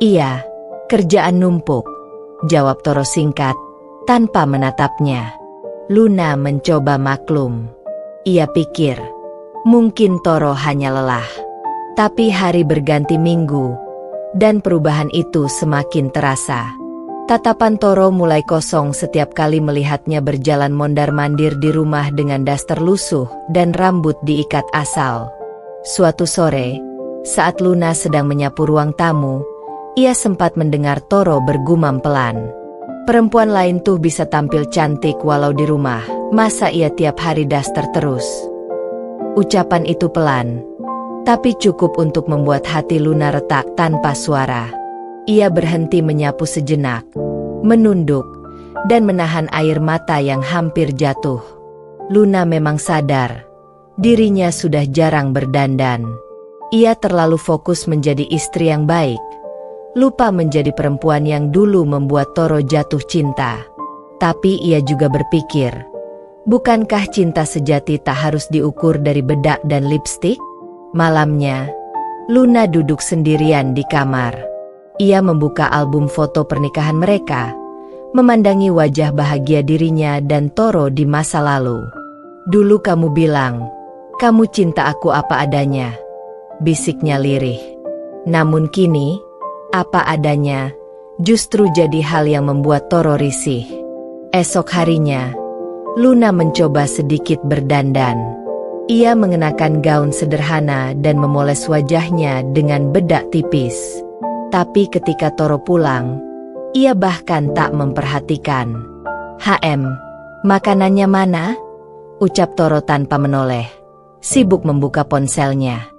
"Iya, kerjaan numpuk," jawab Toro singkat, tanpa menatapnya. Luna mencoba maklum. Ia pikir, mungkin Toro hanya lelah. Tapi hari berganti minggu, dan perubahan itu semakin terasa. Tatapan Toro mulai kosong setiap kali melihatnya berjalan mondar-mandir di rumah dengan daster lusuh dan rambut diikat asal. Suatu sore, saat Luna sedang menyapu ruang tamu, ia sempat mendengar Toro bergumam pelan. "Perempuan lain tuh bisa tampil cantik walau di rumah, masa ia tiap hari daster terus?" Ucapan itu pelan, tapi cukup untuk membuat hati Luna retak tanpa suara. Ia berhenti menyapu sejenak, menunduk, dan menahan air mata yang hampir jatuh. Luna memang sadar, dirinya sudah jarang berdandan. Ia terlalu fokus menjadi istri yang baik, lupa menjadi perempuan yang dulu membuat Toro jatuh cinta. Tapi ia juga berpikir, bukankah cinta sejati tak harus diukur dari bedak dan lipstik? Malamnya, Luna duduk sendirian di kamar. Ia membuka album foto pernikahan mereka, memandangi wajah bahagia dirinya dan Toro di masa lalu. "Dulu kamu bilang, kamu cinta aku apa adanya," bisiknya lirih. Namun kini, apa adanya justru jadi hal yang membuat Toro risih. Esok harinya, Luna mencoba sedikit berdandan. Ia mengenakan gaun sederhana dan memoles wajahnya dengan bedak tipis. Tapi ketika Toro pulang, ia bahkan tak memperhatikan. Makanannya mana?" ucap Toro tanpa menoleh, sibuk membuka ponselnya.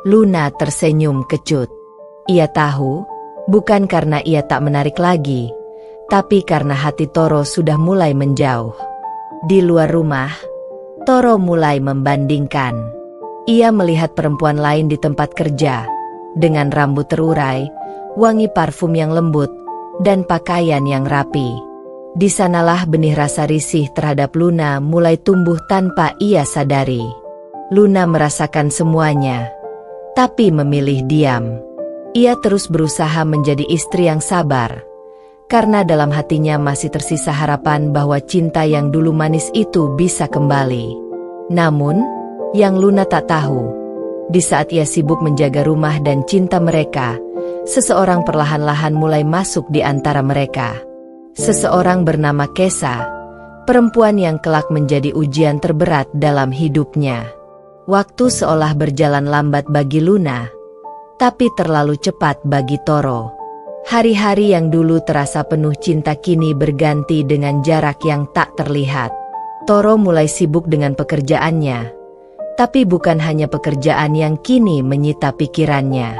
Luna tersenyum kecut. Ia tahu, bukan karena ia tak menarik lagi, tapi karena hati Toro sudah mulai menjauh. Di luar rumah, Toro mulai membandingkan. Ia melihat perempuan lain di tempat kerja, dengan rambut terurai, wangi parfum yang lembut, dan pakaian yang rapi. Di sanalah benih rasa risih terhadap Luna mulai tumbuh tanpa ia sadari. Luna merasakan semuanya, tapi memilih diam. Ia terus berusaha menjadi istri yang sabar, karena dalam hatinya masih tersisa harapan bahwa cinta yang dulu manis itu bisa kembali. Namun, yang Luna tak tahu, di saat ia sibuk menjaga rumah dan cinta mereka, seseorang perlahan-lahan mulai masuk di antara mereka. Seseorang bernama Kesa, perempuan yang kelak menjadi ujian terberat dalam hidupnya. Waktu seolah berjalan lambat bagi Luna, tapi terlalu cepat bagi Toro. Hari-hari yang dulu terasa penuh cinta kini berganti dengan jarak yang tak terlihat. Toro mulai sibuk dengan pekerjaannya, tapi bukan hanya pekerjaan yang kini menyita pikirannya.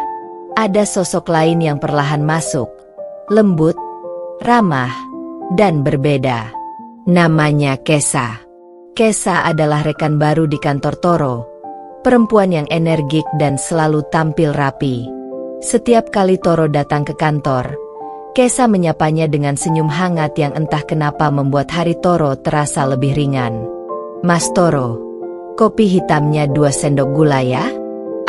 Ada sosok lain yang perlahan masuk, lembut, ramah, dan berbeda. Namanya Kesa. Kesa adalah rekan baru di kantor Toro, perempuan yang energik dan selalu tampil rapi. Setiap kali Toro datang ke kantor, Kesa menyapanya dengan senyum hangat yang entah kenapa membuat hari Toro terasa lebih ringan. "Mas Toro, kopi hitamnya 2 sendok gula ya?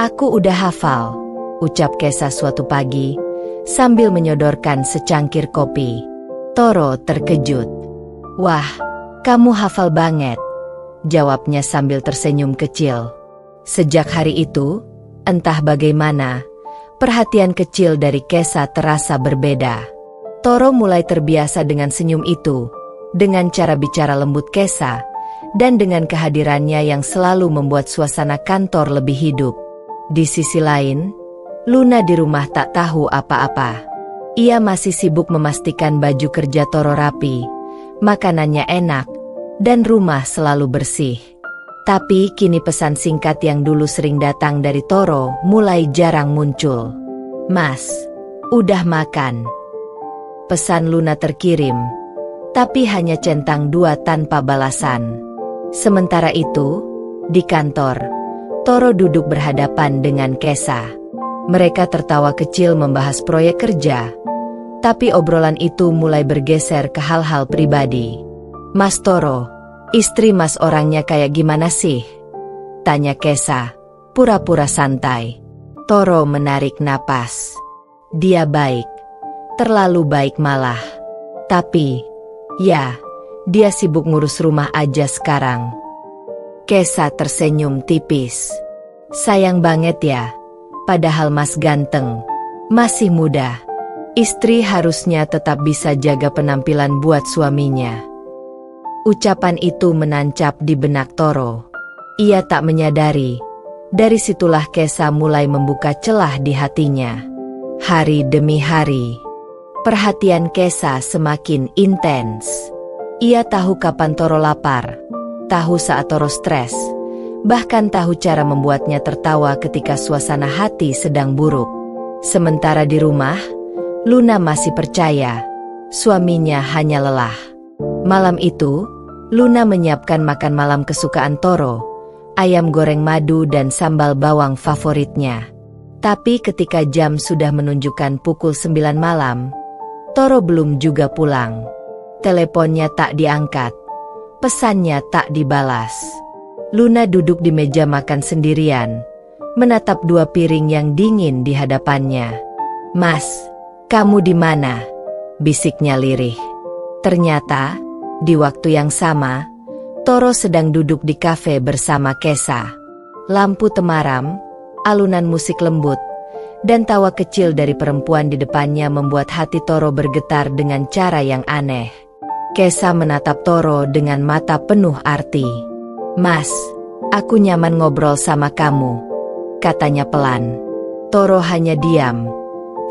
Aku udah hafal," ucap Kesa suatu pagi, sambil menyodorkan secangkir kopi. Toro terkejut. "Wah, kamu hafal banget," jawabnya sambil tersenyum kecil. Sejak hari itu, entah bagaimana, perhatian kecil dari Kesa terasa berbeda. Toro mulai terbiasa dengan senyum itu, dengan cara bicara lembut Kesa, dan dengan kehadirannya yang selalu membuat suasana kantor lebih hidup. Di sisi lain, Luna di rumah tak tahu apa-apa. Ia masih sibuk memastikan baju kerja Toro rapi, makanannya enak, dan rumah selalu bersih. Tapi kini pesan singkat yang dulu sering datang dari Toro mulai jarang muncul. "Mas, udah makan?" Pesan Luna terkirim, tapi hanya centang 2 tanpa balasan. Sementara itu, di kantor, Toro duduk berhadapan dengan Kesa. Mereka tertawa kecil membahas proyek kerja, tapi obrolan itu mulai bergeser ke hal-hal pribadi. "Mas Toro, istri mas orangnya kayak gimana sih?" tanya Kesa, pura-pura santai. Toro menarik napas. "Dia baik, terlalu baik malah. Tapi, ya, dia sibuk ngurus rumah aja sekarang." Kesa tersenyum tipis. "Sayang banget ya, padahal mas ganteng, masih muda. Istri harusnya tetap bisa jaga penampilan buat suaminya." Ucapan itu menancap di benak Toro. Ia tak menyadari, dari situlah Kesa mulai membuka celah di hatinya. Hari demi hari, perhatian Kesa semakin intens. Ia tahu kapan Toro lapar, tahu saat Toro stres, bahkan tahu cara membuatnya tertawa ketika suasana hati sedang buruk. Sementara di rumah, Luna masih percaya suaminya hanya lelah. Malam itu, Luna menyiapkan makan malam kesukaan Toro, ayam goreng madu dan sambal bawang favoritnya. Tapi ketika jam sudah menunjukkan pukul 9 malam, Toro belum juga pulang. Teleponnya tak diangkat, pesannya tak dibalas. Luna duduk di meja makan sendirian, menatap 2 piring yang dingin di hadapannya. "Mas, kamu di mana?" bisiknya lirih. Ternyata, di waktu yang sama, Toro sedang duduk di kafe bersama Kesa. Lampu temaram, alunan musik lembut, dan tawa kecil dari perempuan di depannya membuat hati Toro bergetar dengan cara yang aneh. Kesa menatap Toro dengan mata penuh arti. "Mas, aku nyaman ngobrol sama kamu," katanya pelan. Toro hanya diam,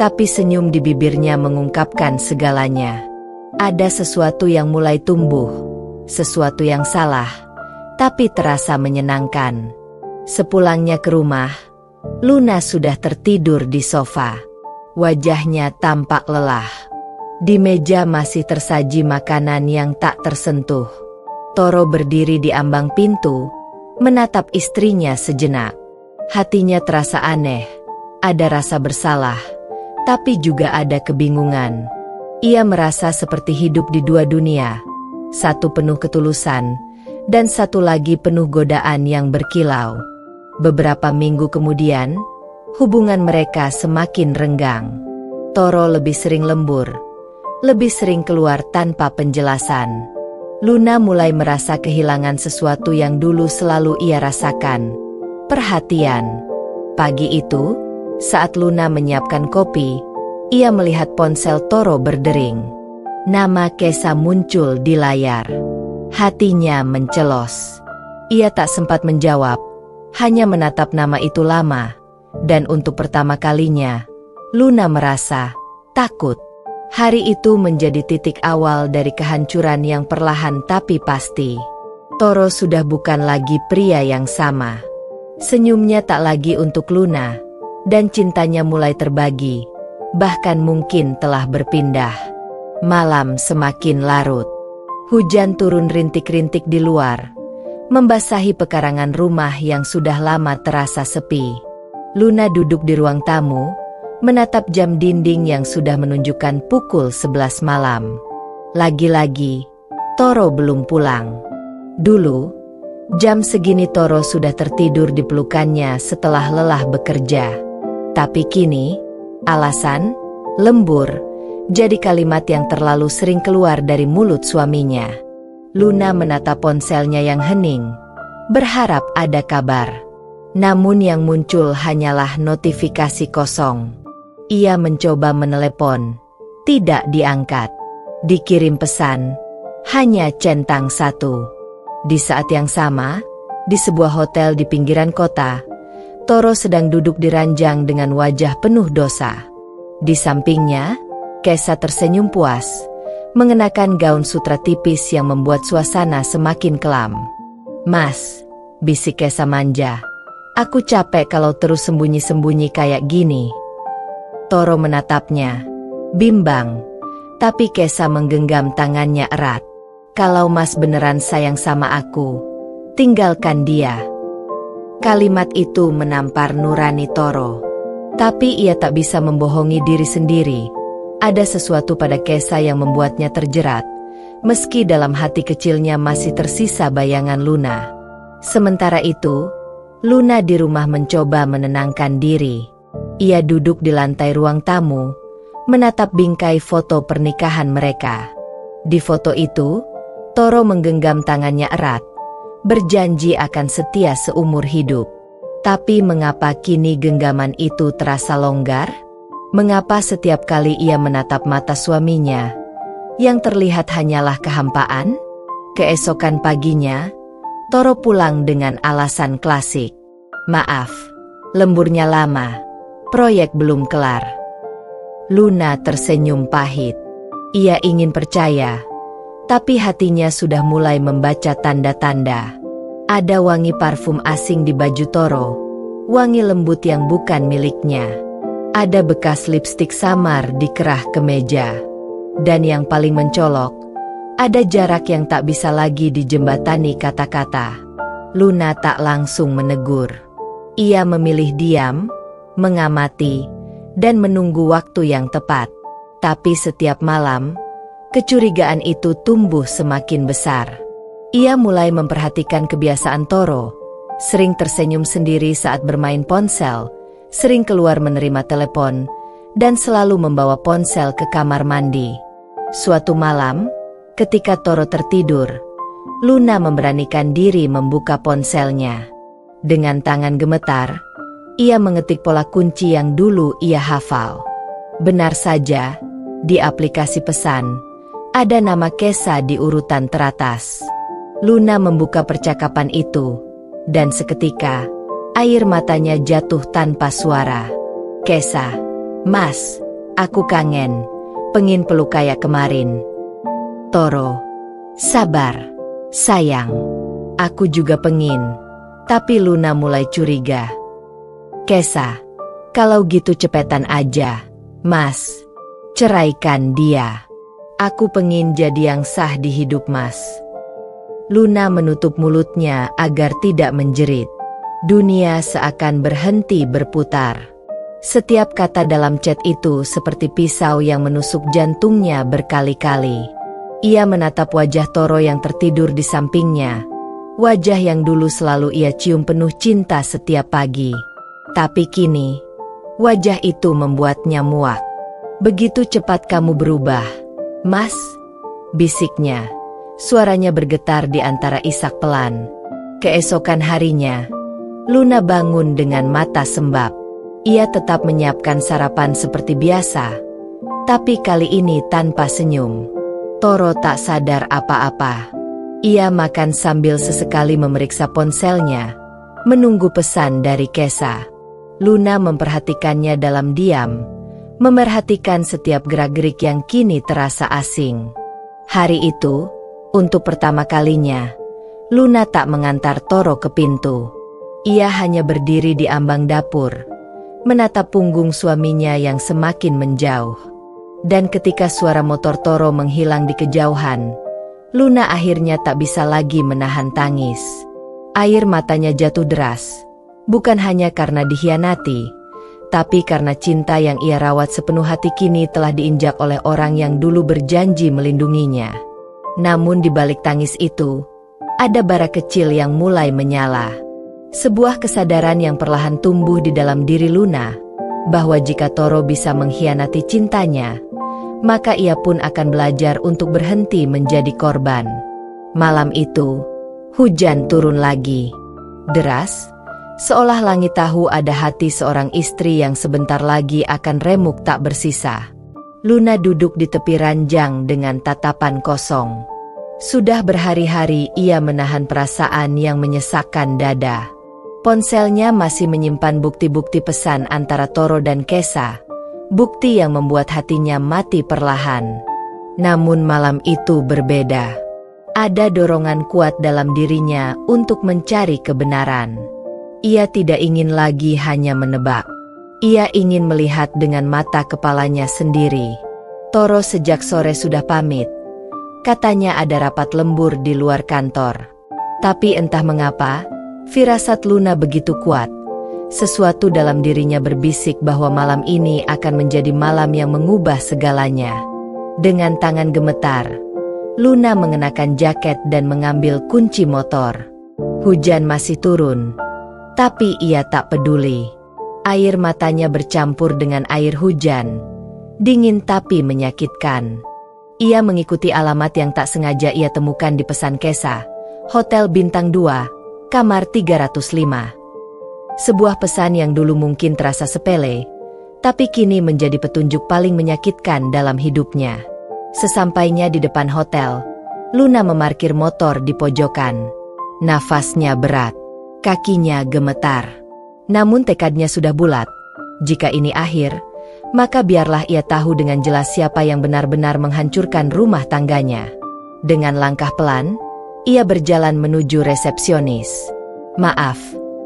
tapi senyum di bibirnya mengungkapkan segalanya. Ada sesuatu yang mulai tumbuh, sesuatu yang salah, tapi terasa menyenangkan. Sepulangnya ke rumah, Luna sudah tertidur di sofa. Wajahnya tampak lelah. Di meja masih tersaji makanan yang tak tersentuh. Toro berdiri di ambang pintu, menatap istrinya sejenak. Hatinya terasa aneh, ada rasa bersalah, tapi juga ada kebingungan. Ia merasa seperti hidup di 2 dunia, satu penuh ketulusan, dan satu lagi penuh godaan yang berkilau. Beberapa minggu kemudian, hubungan mereka semakin renggang. Toro lebih sering lembur, lebih sering keluar tanpa penjelasan. Luna mulai merasa kehilangan sesuatu yang dulu selalu ia rasakan, perhatian. Pagi itu, saat Luna menyiapkan kopi, ia melihat ponsel Toro berdering. Nama Kesa muncul di layar. Hatinya mencelos. Ia tak sempat menjawab, hanya menatap nama itu lama. Dan untuk pertama kalinya, Luna merasa takut. Hari itu menjadi titik awal dari kehancuran yang perlahan tapi pasti. Toro sudah bukan lagi pria yang sama. Senyumnya tak lagi untuk Luna, dan cintanya mulai terbagi, bahkan mungkin telah berpindah. Malam semakin larut. Hujan turun rintik-rintik di luar, membasahi pekarangan rumah yang sudah lama terasa sepi. Luna duduk di ruang tamu, menatap jam dinding yang sudah menunjukkan pukul 11 malam. Lagi-lagi, Toro belum pulang. Dulu, jam segini Toro sudah tertidur di pelukannya setelah lelah bekerja. Tapi kini, alasan, lembur, jadi kalimat yang terlalu sering keluar dari mulut suaminya. Luna menatap ponselnya yang hening, berharap ada kabar. Namun yang muncul hanyalah notifikasi kosong. Ia mencoba menelepon, tidak diangkat. Dikirim pesan, hanya centang 1. Di saat yang sama, di sebuah hotel di pinggiran kota, Toro sedang duduk di ranjang dengan wajah penuh dosa. Di sampingnya, Kesa tersenyum puas, mengenakan gaun sutra tipis yang membuat suasana semakin kelam. "Mas," bisik Kesa manja, "aku capek kalau terus sembunyi-sembunyi kayak gini." Toro menatapnya, bimbang, tapi Kesa menggenggam tangannya erat. "Kalau Mas beneran sayang sama aku, tinggalkan dia." Kalimat itu menampar nurani Toro. Tapi ia tak bisa membohongi diri sendiri. Ada sesuatu pada Kesa yang membuatnya terjerat, meski dalam hati kecilnya masih tersisa bayangan Luna. Sementara itu, Luna di rumah mencoba menenangkan diri. Ia duduk di lantai ruang tamu, menatap bingkai foto pernikahan mereka. Di foto itu, Toro menggenggam tangannya erat, berjanji akan setia seumur hidup. Tapi mengapa kini genggaman itu terasa longgar? Mengapa setiap kali ia menatap mata suaminya, yang terlihat hanyalah kehampaan? Keesokan paginya, Toro pulang dengan alasan klasik. "Maaf, lemburnya lama, proyek belum kelar." Luna tersenyum pahit. Ia ingin percaya, tapi hatinya sudah mulai membaca tanda-tanda. Ada wangi parfum asing di baju Toro, wangi lembut yang bukan miliknya. Ada bekas lipstik samar di kerah kemeja. Dan yang paling mencolok, ada jarak yang tak bisa lagi dijembatani kata-kata. Luna tak langsung menegur. Ia memilih diam, mengamati, dan menunggu waktu yang tepat. Tapi setiap malam, kecurigaan itu tumbuh semakin besar. Ia mulai memperhatikan kebiasaan Toro, sering tersenyum sendiri saat bermain ponsel, sering keluar menerima telepon, dan selalu membawa ponsel ke kamar mandi. Suatu malam, ketika Toro tertidur, Luna memberanikan diri membuka ponselnya. Dengan tangan gemetar, ia mengetik pola kunci yang dulu ia hafal. Benar saja, di aplikasi pesan, ada nama Kesa di urutan teratas. Luna membuka percakapan itu, dan seketika, air matanya jatuh tanpa suara. "Kesa, Mas, aku kangen, pengin peluk kayak kemarin." Toro, "Sabar, sayang, aku juga pengin." Tapi Luna mulai curiga. "Kesa, kalau gitu cepetan aja, Mas. Ceraikan dia. Aku pengin jadi yang sah di hidup Mas." Luna menutup mulutnya agar tidak menjerit. Dunia seakan berhenti berputar. Setiap kata dalam chat itu seperti pisau yang menusuk jantungnya berkali-kali. Ia menatap wajah Toro yang tertidur di sampingnya. Wajah yang dulu selalu ia cium penuh cinta setiap pagi. Tapi kini, wajah itu membuatnya muak. "Begitu cepat kamu berubah. "Mas," bisiknya. Suaranya bergetar di antara isak pelan. Keesokan harinya, Luna bangun dengan mata sembab. Ia tetap menyiapkan sarapan seperti biasa, tapi kali ini tanpa senyum. Toro tak sadar apa-apa. Ia makan sambil sesekali memeriksa ponselnya, menunggu pesan dari Kesa. Luna memperhatikannya dalam diam, memerhatikan setiap gerak-gerik yang kini terasa asing. Hari itu, untuk pertama kalinya, Luna tak mengantar Toro ke pintu. Ia hanya berdiri di ambang dapur, menatap punggung suaminya yang semakin menjauh. Dan ketika suara motor Toro menghilang di kejauhan, Luna akhirnya tak bisa lagi menahan tangis. Air matanya jatuh deras, bukan hanya karena dikhianati, tapi karena cinta yang ia rawat sepenuh hati kini telah diinjak oleh orang yang dulu berjanji melindunginya. Namun di balik tangis itu, ada bara kecil yang mulai menyala. Sebuah kesadaran yang perlahan tumbuh di dalam diri Luna, bahwa jika Toro bisa mengkhianati cintanya, maka ia pun akan belajar untuk berhenti menjadi korban. Malam itu, hujan turun lagi. Deras, seolah langit tahu ada hati seorang istri yang sebentar lagi akan remuk tak bersisa. Luna duduk di tepi ranjang dengan tatapan kosong. Sudah berhari-hari ia menahan perasaan yang menyesakkan dada. Ponselnya masih menyimpan bukti-bukti pesan antara Toro dan Kesa, bukti yang membuat hatinya mati perlahan. Namun malam itu berbeda. Ada dorongan kuat dalam dirinya untuk mencari kebenaran. Ia tidak ingin lagi hanya menebak. Ia ingin melihat dengan mata kepalanya sendiri. Toro sejak sore sudah pamit. Katanya ada rapat lembur di luar kantor. Tapi entah mengapa, firasat Luna begitu kuat. Sesuatu dalam dirinya berbisik bahwa malam ini akan menjadi malam yang mengubah segalanya. Dengan tangan gemetar, Luna mengenakan jaket dan mengambil kunci motor. Hujan masih turun, tapi ia tak peduli. Air matanya bercampur dengan air hujan, dingin tapi menyakitkan. Ia mengikuti alamat yang tak sengaja ia temukan di pesan Kesa, Hotel Bintang 2. Kamar 305. Sebuah pesan yang dulu mungkin terasa sepele, tapi kini menjadi petunjuk paling menyakitkan dalam hidupnya. Sesampainya di depan hotel, Luna memarkir motor di pojokan. Nafasnya berat, kakinya gemetar. Namun tekadnya sudah bulat. Jika ini akhir, maka biarlah ia tahu dengan jelas siapa yang benar-benar menghancurkan rumah tangganya. Dengan langkah pelan, ia berjalan menuju resepsionis. "Maaf,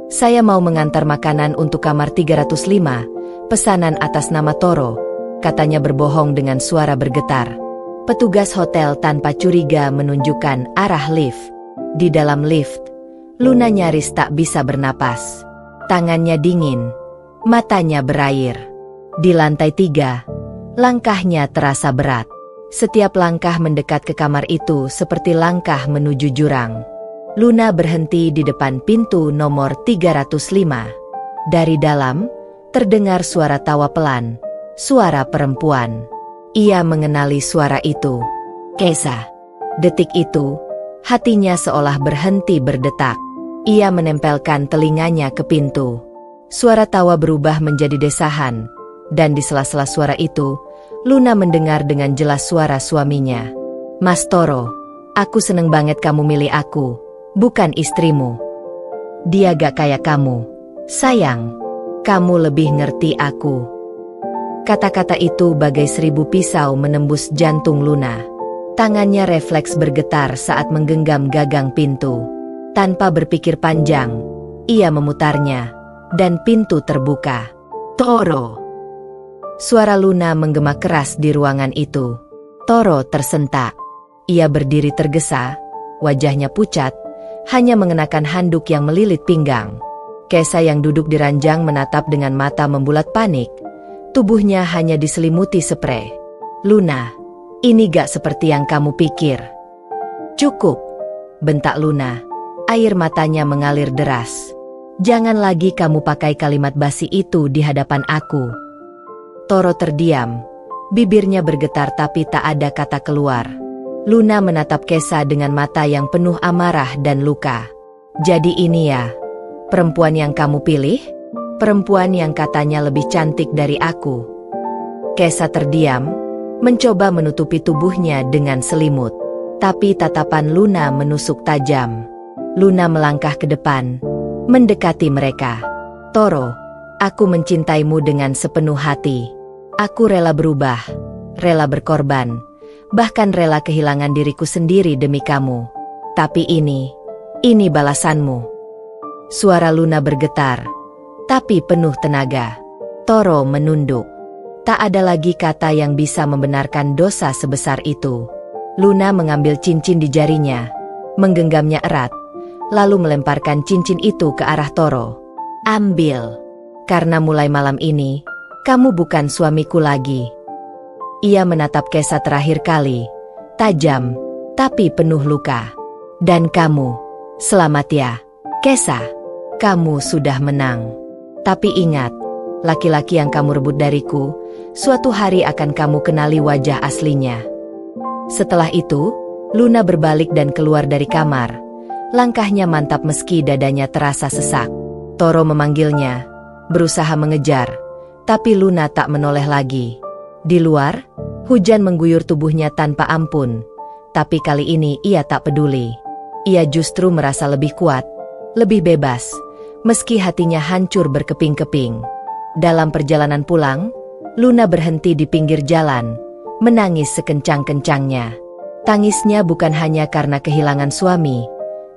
saya mau mengantar makanan untuk kamar 305, pesanan atas nama Toro," katanya berbohong dengan suara bergetar. Petugas hotel tanpa curiga menunjukkan arah lift. Di dalam lift, Luna nyaris tak bisa bernapas. Tangannya dingin, matanya berair. Di lantai 3, langkahnya terasa berat. Setiap langkah mendekat ke kamar itu seperti langkah menuju jurang. Luna berhenti di depan pintu nomor 305. Dari dalam, terdengar suara tawa pelan, suara perempuan. Ia mengenali suara itu. Kesa. Detik itu, hatinya seolah berhenti berdetak. Ia menempelkan telinganya ke pintu. Suara tawa berubah menjadi desahan, dan di sela-sela suara itu, Luna mendengar dengan jelas suara suaminya. "Mas Toro, aku seneng banget kamu milih aku, bukan istrimu. Dia gak kayak kamu. Sayang, kamu lebih ngerti aku." Kata-kata itu bagai 1000 pisau menembus jantung Luna. Tangannya refleks bergetar saat menggenggam gagang pintu. Tanpa berpikir panjang, ia memutarnya, dan pintu terbuka. "Toro!" Suara Luna menggema keras di ruangan itu. Toro tersentak. Ia berdiri tergesa, wajahnya pucat, hanya mengenakan handuk yang melilit pinggang. Kesa yang duduk di ranjang menatap dengan mata membulat panik. Tubuhnya hanya diselimuti spray. "Luna, ini gak seperti yang kamu pikir." "Cukup," bentak Luna. Air matanya mengalir deras. "Jangan lagi kamu pakai kalimat basi itu di hadapan aku." Toro terdiam, Bibirnya bergetar tapi tak ada kata keluar. Luna menatap Kesa dengan mata yang penuh amarah dan luka. Jadi ini ya, perempuan yang kamu pilih? Perempuan yang katanya lebih cantik dari aku. Kesa terdiam, mencoba menutupi tubuhnya dengan selimut. Tapi tatapan Luna menusuk tajam. Luna melangkah ke depan, mendekati mereka. Toro, aku mencintaimu dengan sepenuh hati. Aku rela berubah, rela berkorban, bahkan rela kehilangan diriku sendiri demi kamu. Tapi ini balasanmu. Suara Luna bergetar, tapi penuh tenaga. Toro menunduk. Tak ada lagi kata yang bisa membenarkan dosa sebesar itu. Luna mengambil cincin di jarinya, menggenggamnya erat, lalu melemparkan cincin itu ke arah Toro. Ambil, karena mulai malam ini, kamu bukan suamiku lagi. Ia menatap Kesa terakhir kali, tajam, tapi penuh luka. Dan kamu, selamat ya, Kesa. Kamu sudah menang. Tapi ingat, laki-laki yang kamu rebut dariku, suatu hari akan kamu kenali wajah aslinya. Setelah itu, Luna berbalik dan keluar dari kamar. Langkahnya mantap meski dadanya terasa sesak. Toro memanggilnya, berusaha mengejar, tapi Luna tak menoleh lagi. Di luar, hujan mengguyur tubuhnya tanpa ampun, tapi kali ini ia tak peduli. Ia justru merasa lebih kuat, lebih bebas, meski hatinya hancur berkeping-keping. Dalam perjalanan pulang, Luna berhenti di pinggir jalan, menangis sekencang-kencangnya. Tangisnya bukan hanya karena kehilangan suami,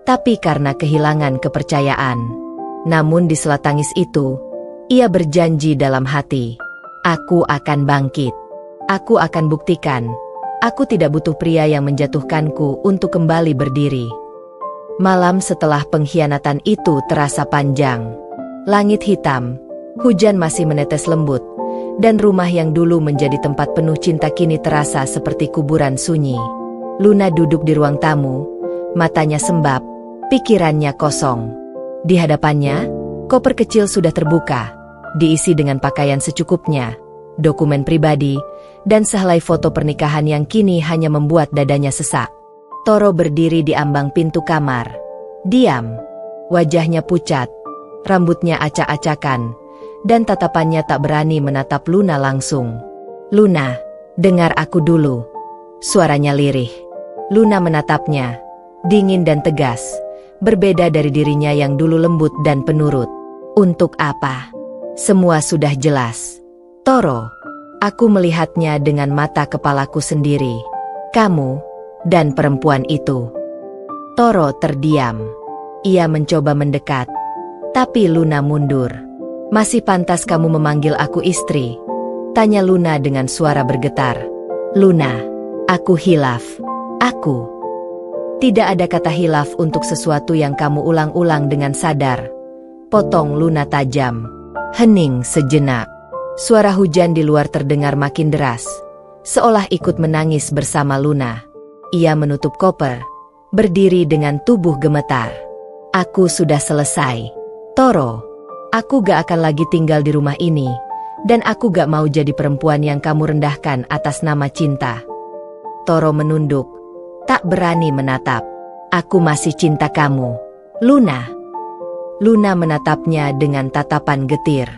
tapi karena kehilangan kepercayaan. Namun di sela tangis itu, ia berjanji dalam hati, aku akan bangkit. Aku akan buktikan, aku tidak butuh pria yang menjatuhkanku untuk kembali berdiri. Malam setelah pengkhianatan itu terasa panjang. Langit hitam, hujan masih menetes lembut, dan rumah yang dulu menjadi tempat penuh cinta kini terasa seperti kuburan sunyi. Luna duduk di ruang tamu, matanya sembab, pikirannya kosong. Di hadapannya, koper kecil sudah terbuka, diisi dengan pakaian secukupnya, dokumen pribadi, dan sehelai foto pernikahan yang kini hanya membuat dadanya sesak. Toro berdiri di ambang pintu kamar. Diam, wajahnya pucat, rambutnya acak-acakan, dan tatapannya tak berani menatap Luna langsung. Luna, dengar aku dulu. Suaranya lirih. Luna menatapnya, dingin dan tegas, berbeda dari dirinya yang dulu lembut dan penurut. Untuk apa? Semua sudah jelas. Toro, aku melihatnya dengan mata kepalaku sendiri. Kamu dan perempuan itu. Toro terdiam. Ia mencoba mendekat, tapi Luna mundur. Masih pantas kamu memanggil aku istri? Tanya Luna dengan suara bergetar. Luna, aku hilaf. Aku. Tidak ada kata hilaf untuk sesuatu yang kamu ulang-ulang dengan sadar. Potong Luna tajam. Hening sejenak. Suara hujan di luar terdengar makin deras, seolah ikut menangis bersama Luna. Ia menutup koper, berdiri dengan tubuh gemetar. Aku sudah selesai. Toro, aku gak akan lagi tinggal di rumah ini, dan aku gak mau jadi perempuan yang kamu rendahkan atas nama cinta. Toro menunduk, tak berani menatap. Aku masih cinta kamu, Luna. Luna menatapnya dengan tatapan getir.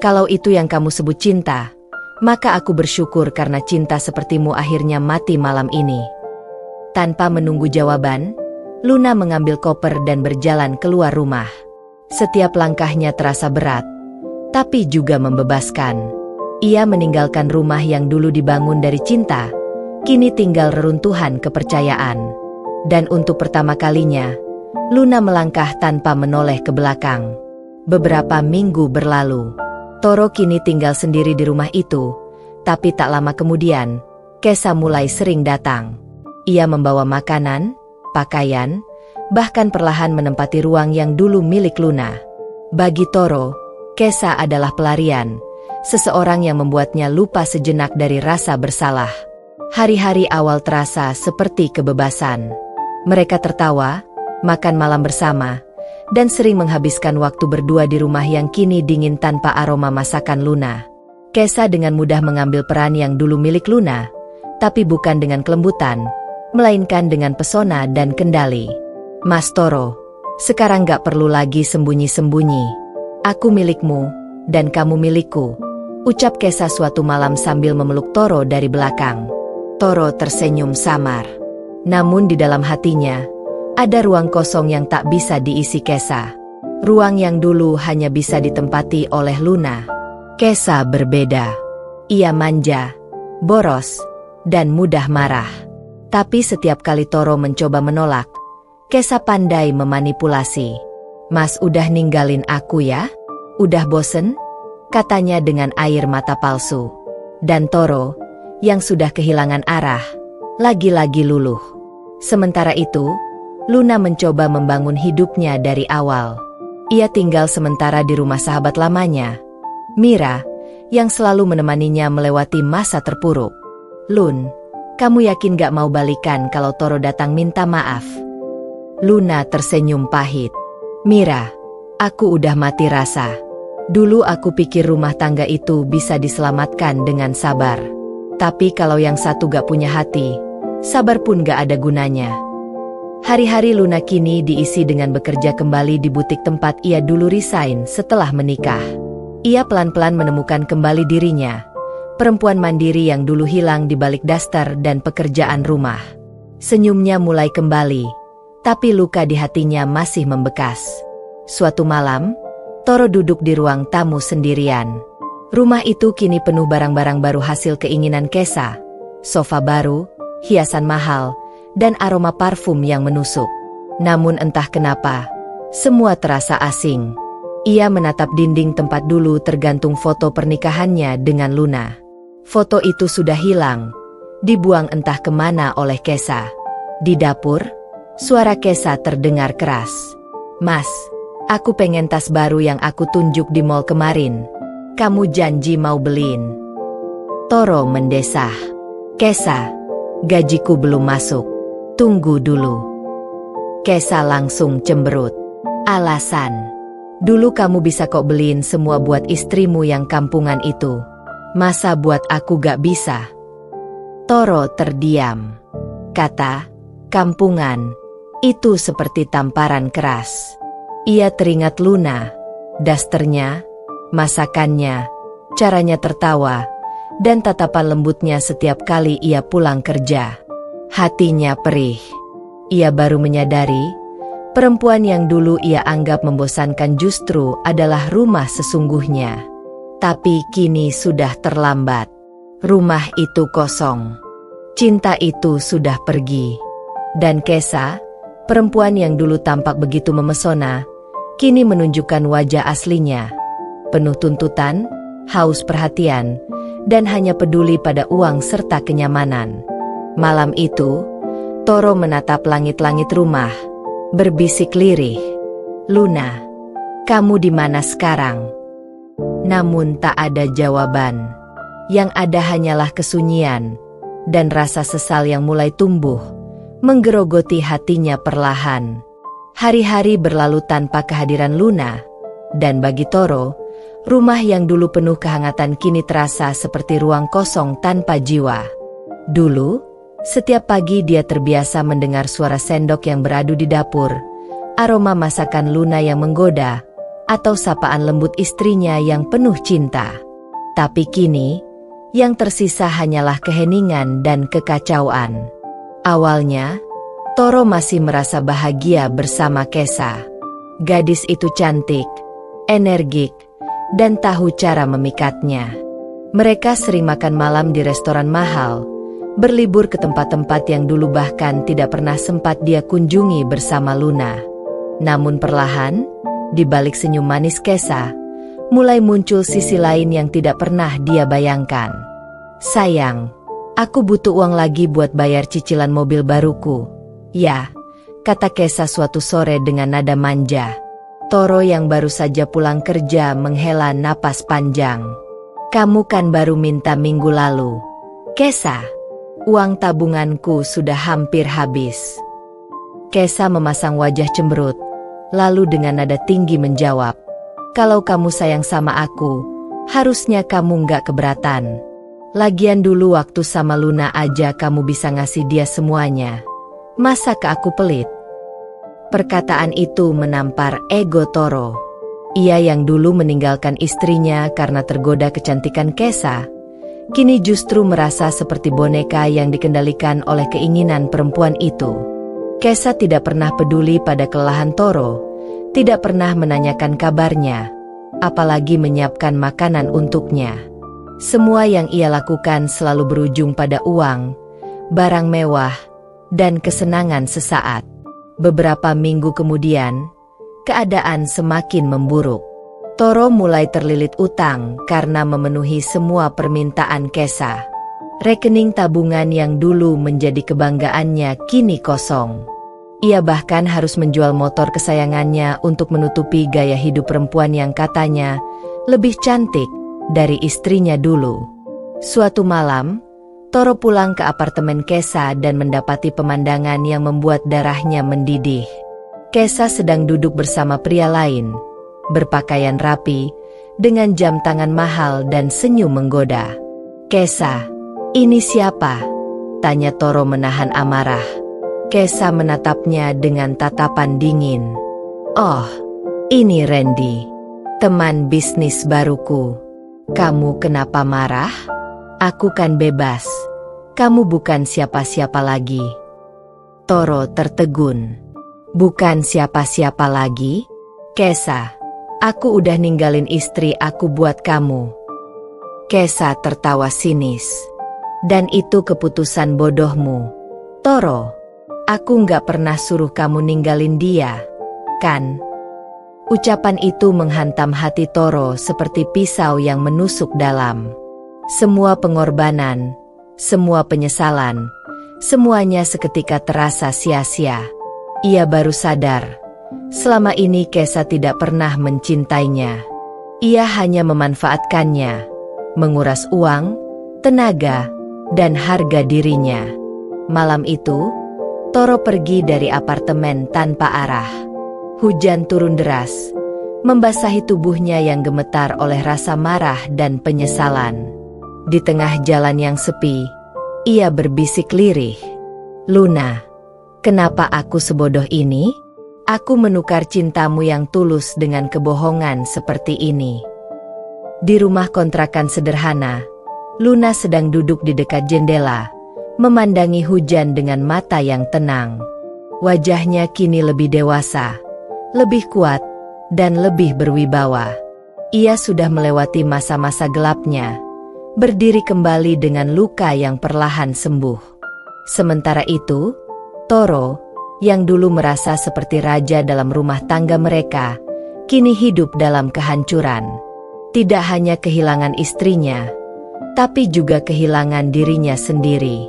Kalau itu yang kamu sebut cinta, maka aku bersyukur karena cinta sepertimu akhirnya mati malam ini. Tanpa menunggu jawaban, Luna mengambil koper dan berjalan keluar rumah. Setiap langkahnya terasa berat, tapi juga membebaskan. Ia meninggalkan rumah yang dulu dibangun dari cinta, kini tinggal reruntuhan kepercayaan. Dan untuk pertama kalinya, Luna melangkah tanpa menoleh ke belakang. Beberapa minggu berlalu. Toro kini tinggal sendiri di rumah itu, tapi tak lama kemudian, Kesa mulai sering datang. Ia membawa makanan, pakaian, bahkan perlahan menempati ruang yang dulu milik Luna. Bagi Toro, Kesa adalah pelarian, seseorang yang membuatnya lupa sejenak dari rasa bersalah. Hari-hari awal terasa seperti kebebasan. Mereka tertawa, makan malam bersama, dan sering menghabiskan waktu berdua di rumah yang kini dingin tanpa aroma masakan Luna. Kesa dengan mudah mengambil peran yang dulu milik Luna, tapi bukan dengan kelembutan, melainkan dengan pesona dan kendali. Mas Toro, sekarang gak perlu lagi sembunyi-sembunyi. Aku milikmu, dan kamu milikku, ucap Kesa suatu malam sambil memeluk Toro dari belakang. Toro tersenyum samar. Namun di dalam hatinya, ada ruang kosong yang tak bisa diisi Kesa. Ruang yang dulu hanya bisa ditempati oleh Luna. Kesa berbeda. Ia manja, boros, dan mudah marah. Tapi setiap kali Toro mencoba menolak, Kesa pandai memanipulasi. Mas udah ninggalin aku ya? Udah bosen? Katanya dengan air mata palsu. Dan Toro, yang sudah kehilangan arah, lagi-lagi luluh. Sementara itu, Luna mencoba membangun hidupnya dari awal. Ia tinggal sementara di rumah sahabat lamanya, Mira, yang selalu menemaninya melewati masa terpuruk. Lun, kamu yakin gak mau balikan kalau Toro datang minta maaf? Luna tersenyum pahit. Mira, aku udah mati rasa. Dulu aku pikir rumah tangga itu bisa diselamatkan dengan sabar. Tapi kalau yang satu gak punya hati, sabar pun gak ada gunanya. Hari-hari Luna kini diisi dengan bekerja kembali di butik tempat ia dulu resign setelah menikah. Ia pelan-pelan menemukan kembali dirinya, perempuan mandiri yang dulu hilang di balik daster dan pekerjaan rumah. Senyumnya mulai kembali, tapi luka di hatinya masih membekas. Suatu malam, Toro duduk di ruang tamu sendirian. Rumah itu kini penuh barang-barang baru hasil keinginan Kesa, sofa baru, hiasan mahal, dan aroma parfum yang menusuk. Namun entah kenapa, semua terasa asing. Ia menatap dinding tempat dulu tergantung foto pernikahannya dengan Luna. Foto itu sudah hilang, dibuang entah kemana oleh Kesa. Di dapur, suara Kesa terdengar keras. Mas, aku pengen tas baru yang aku tunjuk di mall kemarin. Kamu janji mau beliin. Toro mendesah. Kesa, gajiku belum masuk. Tunggu dulu. Kesa langsung cemberut. Alasan? Dulu kamu bisa kok beliin semua buat istrimu yang kampungan itu. Masa buat aku gak bisa? Toro terdiam. Kata, kampungan, itu seperti tamparan keras. Ia teringat Luna, dasternya, masakannya, caranya tertawa, dan tatapan lembutnya setiap kali ia pulang kerja. Hatinya perih. Ia baru menyadari, perempuan yang dulu ia anggap membosankan justru adalah rumah sesungguhnya. Tapi kini sudah terlambat. Rumah itu kosong. Cinta itu sudah pergi. Dan Kesa, perempuan yang dulu tampak begitu memesona, kini menunjukkan wajah aslinya. Penuh tuntutan, haus perhatian, dan hanya peduli pada uang serta kenyamanan. Malam itu, Toro menatap langit-langit rumah, berbisik lirih. Luna, kamu di mana sekarang? Namun tak ada jawaban. Yang ada hanyalah kesunyian, dan rasa sesal yang mulai tumbuh, menggerogoti hatinya perlahan. Hari-hari berlalu tanpa kehadiran Luna, dan bagi Toro, rumah yang dulu penuh kehangatan kini terasa seperti ruang kosong tanpa jiwa. Dulu, setiap pagi dia terbiasa mendengar suara sendok yang beradu di dapur, aroma masakan Luna yang menggoda, atau sapaan lembut istrinya yang penuh cinta. Tapi kini, yang tersisa hanyalah keheningan dan kekacauan. Awalnya, Toro masih merasa bahagia bersama Kesa. Gadis itu cantik, energik, dan tahu cara memikatnya. Mereka sering makan malam di restoran mahal, berlibur ke tempat-tempat yang dulu bahkan tidak pernah sempat dia kunjungi bersama Luna. Namun perlahan, di balik senyum manis Kesa, mulai muncul sisi lain yang tidak pernah dia bayangkan. Sayang, aku butuh uang lagi buat bayar cicilan mobil baruku. Ya, kata Kesa suatu sore dengan nada manja. Toro yang baru saja pulang kerja menghela napas panjang. Kamu kan baru minta minggu lalu. Kesa, uang tabunganku sudah hampir habis. Kesa memasang wajah cemberut, lalu dengan nada tinggi menjawab, kalau kamu sayang sama aku, Harusnya kamu nggak keberatan. Lagian dulu waktu sama Luna aja kamu bisa ngasih dia semuanya. Masa ke aku pelit? Perkataan itu menampar ego Toro. Ia yang dulu meninggalkan istrinya karena tergoda kecantikan Kesa, kini justru merasa seperti boneka yang dikendalikan oleh keinginan perempuan itu. Kesa tidak pernah peduli pada kelelahan Toro, tidak pernah menanyakan kabarnya, apalagi menyiapkan makanan untuknya. Semua yang ia lakukan selalu berujung pada uang, barang mewah, dan kesenangan sesaat. Beberapa minggu kemudian, keadaan semakin memburuk. Toro mulai terlilit utang karena memenuhi semua permintaan Kesa. Rekening tabungan yang dulu menjadi kebanggaannya kini kosong. Ia bahkan harus menjual motor kesayangannya untuk menutupi gaya hidup perempuan yang katanya lebih cantik dari istrinya dulu. Suatu malam, Toro pulang ke apartemen Kesa dan mendapati pemandangan yang membuat darahnya mendidih. Kesa sedang duduk bersama pria lain, berpakaian rapi, dengan jam tangan mahal dan senyum menggoda. "Kesa, ini siapa?" tanya Toro menahan amarah. Kesa menatapnya dengan tatapan dingin. "Oh, ini Randy, teman bisnis baruku. Kamu kenapa marah? Aku kan bebas. Kamu bukan siapa-siapa lagi." Toro tertegun. "Bukan siapa-siapa lagi? Kesa, aku udah ninggalin istri aku buat kamu." Kesa tertawa sinis. "Dan itu keputusan bodohmu, Toro. Aku nggak pernah suruh kamu ninggalin dia, kan?" Ucapan itu menghantam hati Toro seperti pisau yang menusuk dalam. Semua pengorbanan, semua penyesalan, semuanya seketika terasa sia-sia. Ia baru sadar, selama ini Kesa tidak pernah mencintainya. Ia hanya memanfaatkannya, menguras uang, tenaga, dan harga dirinya. Malam itu, Toro pergi dari apartemen tanpa arah. Hujan turun deras, membasahi tubuhnya yang gemetar oleh rasa marah dan penyesalan. Di tengah jalan yang sepi, ia berbisik lirih. "Luna, kenapa aku sebodoh ini? Aku menukar cintamu yang tulus dengan kebohongan seperti ini." Di rumah kontrakan sederhana, Luna sedang duduk di dekat jendela, memandangi hujan dengan mata yang tenang. Wajahnya kini lebih dewasa, lebih kuat, dan lebih berwibawa. Ia sudah melewati masa-masa gelapnya, berdiri kembali dengan luka yang perlahan sembuh. Sementara itu, Toro, yang dulu merasa seperti raja dalam rumah tangga mereka, kini hidup dalam kehancuran. Tidak hanya kehilangan istrinya, tapi juga kehilangan dirinya sendiri.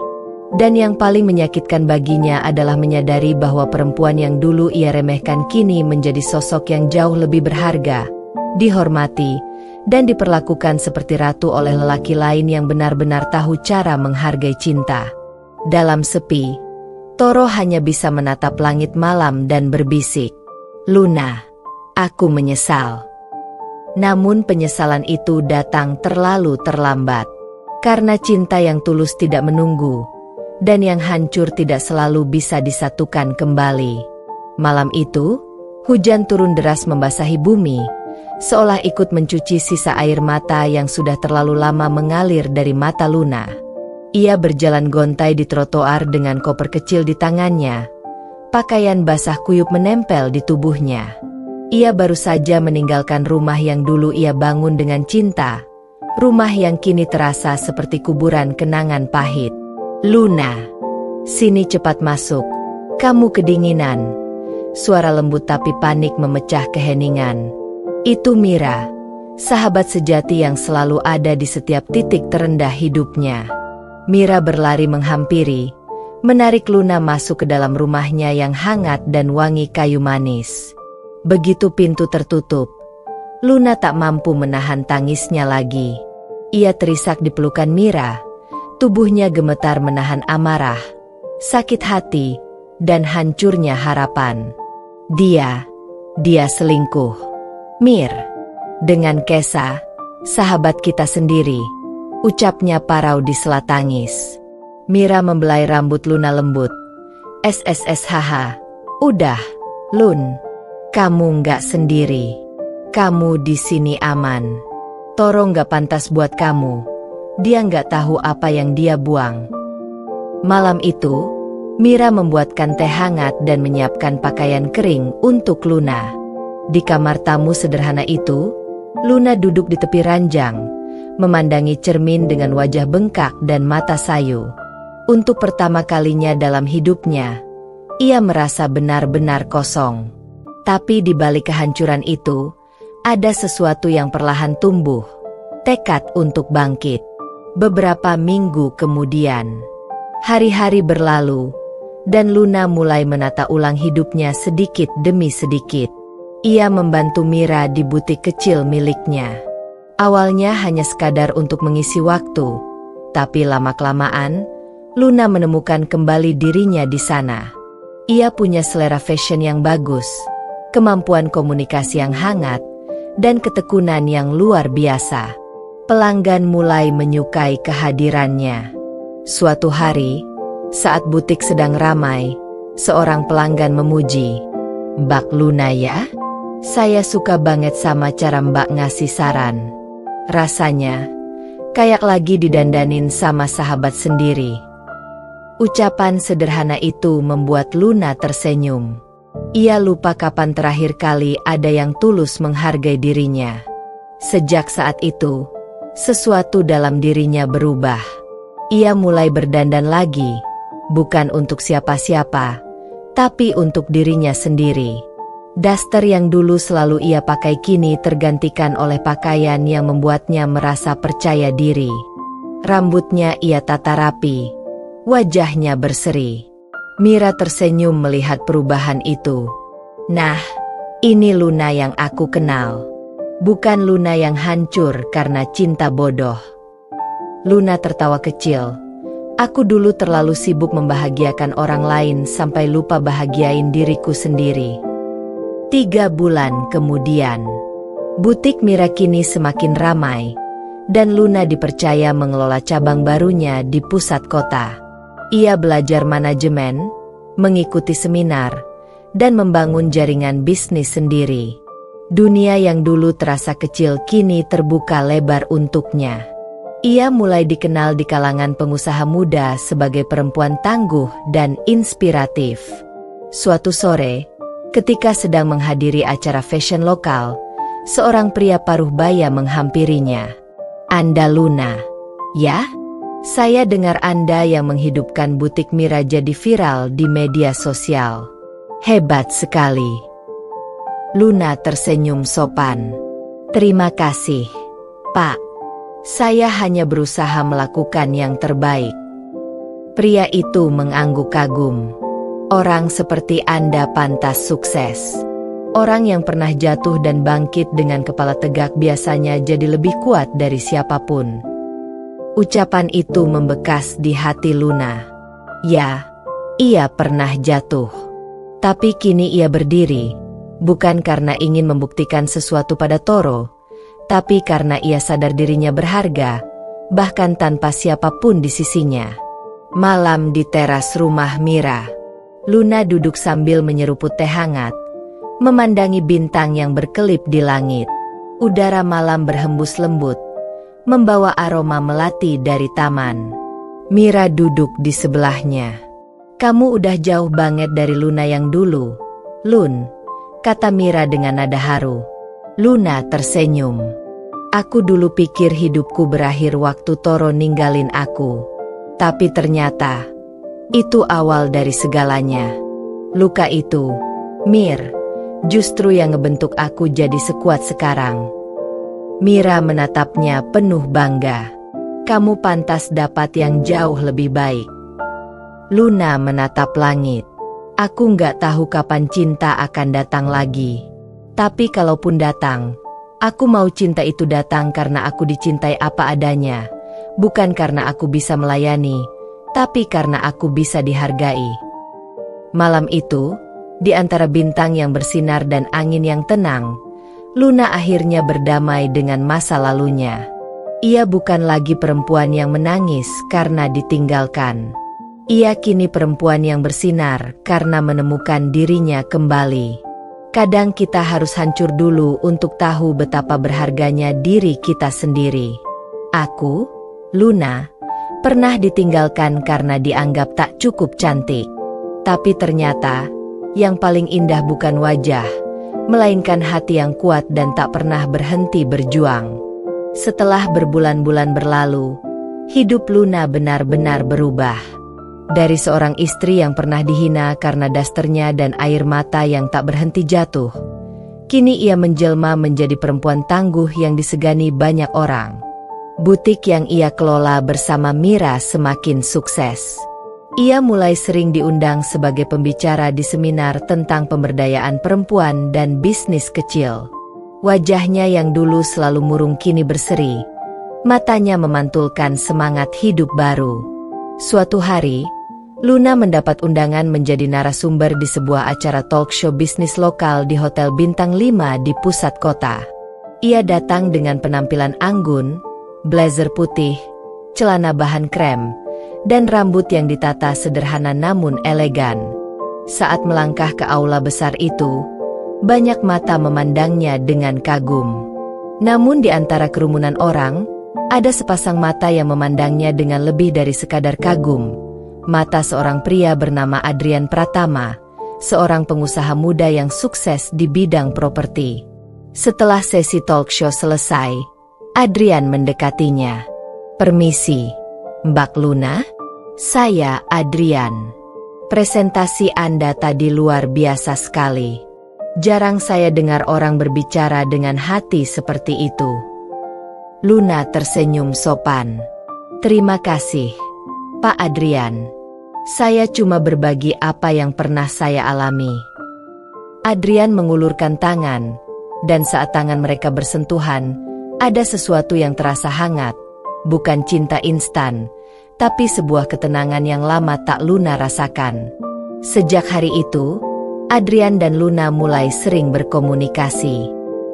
Dan yang paling menyakitkan baginya adalah menyadari bahwa perempuan yang dulu ia remehkan kini menjadi sosok yang jauh lebih berharga, dihormati, dan diperlakukan seperti ratu oleh lelaki lain yang benar-benar tahu cara menghargai cinta. Dalam sepi, Toro hanya bisa menatap langit malam dan berbisik, "Luna, aku menyesal." Namun penyesalan itu datang terlalu terlambat. Karena cinta yang tulus tidak menunggu, dan yang hancur tidak selalu bisa disatukan kembali. Malam itu, hujan turun deras membasahi bumi, seolah ikut mencuci sisa air mata yang sudah terlalu lama mengalir dari mata Luna. Ia berjalan gontai di trotoar dengan koper kecil di tangannya. Pakaian basah kuyup menempel di tubuhnya. Ia baru saja meninggalkan rumah yang dulu ia bangun dengan cinta, rumah yang kini terasa seperti kuburan kenangan pahit. "Luna, sini cepat masuk, kamu kedinginan." Suara lembut tapi panik memecah keheningan. Itu Mira, sahabat sejati yang selalu ada di setiap titik terendah hidupnya. Mira berlari menghampiri, menarik Luna masuk ke dalam rumahnya yang hangat dan wangi kayu manis. Begitu pintu tertutup, Luna tak mampu menahan tangisnya lagi. Ia terisak di pelukan Mira. Tubuhnya gemetar menahan amarah, sakit hati, dan hancurnya harapan. Dia selingkuh. Mir, dengan Kesa, Sahabat kita sendiri, ucapnya parau di sela tangis. Mira membelai rambut Luna lembut. SSSHH. Udah, Lun. Kamu nggak sendiri. Kamu di sini aman. Toro nggak pantas buat kamu. Dia nggak tahu apa yang dia buang. Malam itu, Mira membuatkan teh hangat dan menyiapkan pakaian kering untuk Luna. Di kamar tamu sederhana itu, Luna duduk di tepi ranjang, memandangi cermin dengan wajah bengkak dan mata sayu. Untuk pertama kalinya dalam hidupnya, ia merasa benar-benar kosong. Tapi di balik kehancuran itu, ada sesuatu yang perlahan tumbuh, tekad untuk bangkit. Beberapa minggu kemudian, hari-hari berlalu, dan Luna mulai menata ulang hidupnya sedikit demi sedikit. Ia membantu Mira di butik kecil miliknya. Awalnya hanya sekadar untuk mengisi waktu, tapi lama-kelamaan, Luna menemukan kembali dirinya di sana. Ia punya selera fashion yang bagus, kemampuan komunikasi yang hangat, dan ketekunan yang luar biasa. Pelanggan mulai menyukai kehadirannya. Suatu hari, saat butik sedang ramai, seorang pelanggan memuji, "Mbak Luna ya? Saya suka banget sama cara Mbak ngasih saran. Rasanya kayak lagi didandanin sama sahabat sendiri." Ucapan sederhana itu membuat Luna tersenyum. Ia lupa kapan terakhir kali ada yang tulus menghargai dirinya. Sejak saat itu, sesuatu dalam dirinya berubah. Ia mulai berdandan lagi, bukan untuk siapa-siapa, tapi untuk dirinya sendiri. Daster yang dulu selalu ia pakai kini tergantikan oleh pakaian yang membuatnya merasa percaya diri. Rambutnya ia tata rapi, wajahnya berseri. Mira tersenyum melihat perubahan itu. Nah, ini Luna yang aku kenal. Bukan Luna yang hancur karena cinta bodoh. Luna tertawa kecil. Aku dulu terlalu sibuk membahagiakan orang lain sampai lupa bahagiain diriku sendiri. 3 bulan kemudian, butik Mira kini semakin ramai, dan Luna dipercaya mengelola cabang barunya di pusat kota. Ia belajar manajemen, mengikuti seminar, dan membangun jaringan bisnis sendiri. Dunia yang dulu terasa kecil kini terbuka lebar untuknya. Ia mulai dikenal di kalangan pengusaha muda sebagai perempuan tangguh dan inspiratif. Suatu sore, ketika sedang menghadiri acara fashion lokal, seorang pria paruh baya menghampirinya. "Anda Luna, ya? Saya dengar Anda yang menghidupkan butik Mira jadi viral di media sosial. Hebat sekali." Luna tersenyum sopan. "Terima kasih, Pak. Saya hanya berusaha melakukan yang terbaik." Pria itu mengangguk kagum. "Orang seperti Anda pantas sukses. Orang yang pernah jatuh dan bangkit dengan kepala tegak biasanya jadi lebih kuat dari siapapun." Ucapan itu membekas di hati Luna. Ya, ia pernah jatuh. Tapi kini ia berdiri, bukan karena ingin membuktikan sesuatu pada Toro, tapi karena ia sadar dirinya berharga, bahkan tanpa siapapun di sisinya. Malam di teras rumah Mira. Luna duduk sambil menyeruput teh hangat, memandangi bintang yang berkelip di langit. Udara malam berhembus lembut, membawa aroma melati dari taman. Mira duduk di sebelahnya. "Kamu udah jauh banget dari Luna yang dulu, Lun," kata Mira dengan nada haru. Luna tersenyum. "Aku dulu pikir hidupku berakhir waktu Toro ninggalin aku. Tapi ternyata itu awal dari segalanya. Luka itu, Mir, justru yang ngebentuk aku jadi sekuat sekarang." Mira menatapnya penuh bangga. "Kamu pantas dapat yang jauh lebih baik." Luna menatap langit. "Aku nggak tahu kapan cinta akan datang lagi. Tapi kalaupun datang, aku mau cinta itu datang karena aku dicintai apa adanya. Bukan karena aku bisa melayani, tapi karena aku bisa dihargai." Malam itu, di antara bintang yang bersinar dan angin yang tenang, Luna akhirnya berdamai dengan masa lalunya. Ia bukan lagi perempuan yang menangis karena ditinggalkan. Ia kini perempuan yang bersinar karena menemukan dirinya kembali. Kadang kita harus hancur dulu untuk tahu betapa berharganya diri kita sendiri. Aku, Luna, pernah ditinggalkan karena dianggap tak cukup cantik. Tapi ternyata, yang paling indah bukan wajah, melainkan hati yang kuat dan tak pernah berhenti berjuang. Setelah berbulan-bulan berlalu, hidup Luna benar-benar berubah. Dari seorang istri yang pernah dihina karena dasternya dan air mata yang tak berhenti jatuh, kini ia menjelma menjadi perempuan tangguh yang disegani banyak orang. Butik yang ia kelola bersama Mira semakin sukses. Ia mulai sering diundang sebagai pembicara di seminar tentang pemberdayaan perempuan dan bisnis kecil. Wajahnya yang dulu selalu murung kini berseri. Matanya memantulkan semangat hidup baru. Suatu hari, Luna mendapat undangan menjadi narasumber di sebuah acara talk show bisnis lokal di Hotel Bintang 5 di pusat kota. Ia datang dengan penampilan anggun, blazer putih, celana bahan krem, dan rambut yang ditata sederhana namun elegan. Saat melangkah ke aula besar itu, banyak mata memandangnya dengan kagum. Namun di antara kerumunan orang, ada sepasang mata yang memandangnya dengan lebih dari sekadar kagum. Mata seorang pria bernama Adrian Pratama, seorang pengusaha muda yang sukses di bidang properti. Setelah sesi talk show selesai, Adrian mendekatinya. "Permisi, Mbak Luna, saya Adrian. Presentasi Anda tadi luar biasa sekali. Jarang saya dengar orang berbicara dengan hati seperti itu." Luna tersenyum sopan. "Terima kasih, Pak Adrian. Saya cuma berbagi apa yang pernah saya alami." Adrian mengulurkan tangan, dan saat tangan mereka bersentuhan, ada sesuatu yang terasa hangat, bukan cinta instan, tapi sebuah ketenangan yang lama tak Luna rasakan. Sejak hari itu, Adrian dan Luna mulai sering berkomunikasi.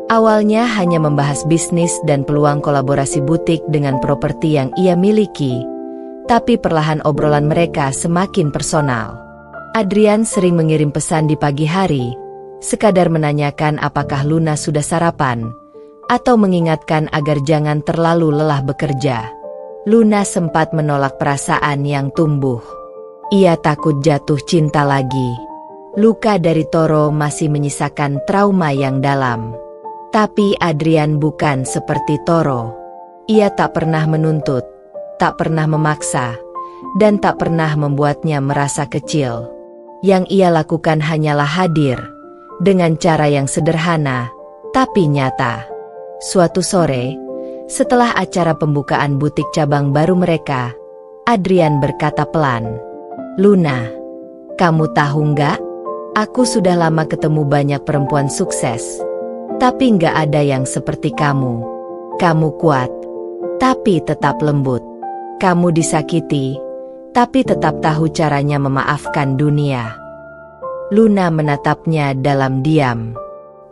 Awalnya hanya membahas bisnis dan peluang kolaborasi butik dengan properti yang ia miliki, tapi perlahan obrolan mereka semakin personal. Adrian sering mengirim pesan di pagi hari, sekadar menanyakan apakah Luna sudah sarapan, atau mengingatkan agar jangan terlalu lelah bekerja. Luna sempat menolak perasaan yang tumbuh. Ia takut jatuh cinta lagi. Luka dari Toro masih menyisakan trauma yang dalam. Tapi Adrian bukan seperti Toro. Ia tak pernah menuntut, tak pernah memaksa, dan tak pernah membuatnya merasa kecil. Yang ia lakukan hanyalah hadir, dengan cara yang sederhana, tapi nyata. Suatu sore, setelah acara pembukaan butik cabang baru mereka, Adrian berkata pelan, "Luna, kamu tahu nggak? Aku sudah lama ketemu banyak perempuan sukses, tapi nggak ada yang seperti kamu. Kamu kuat, tapi tetap lembut. Kamu disakiti, tapi tetap tahu caranya memaafkan dunia." Luna menatapnya dalam diam.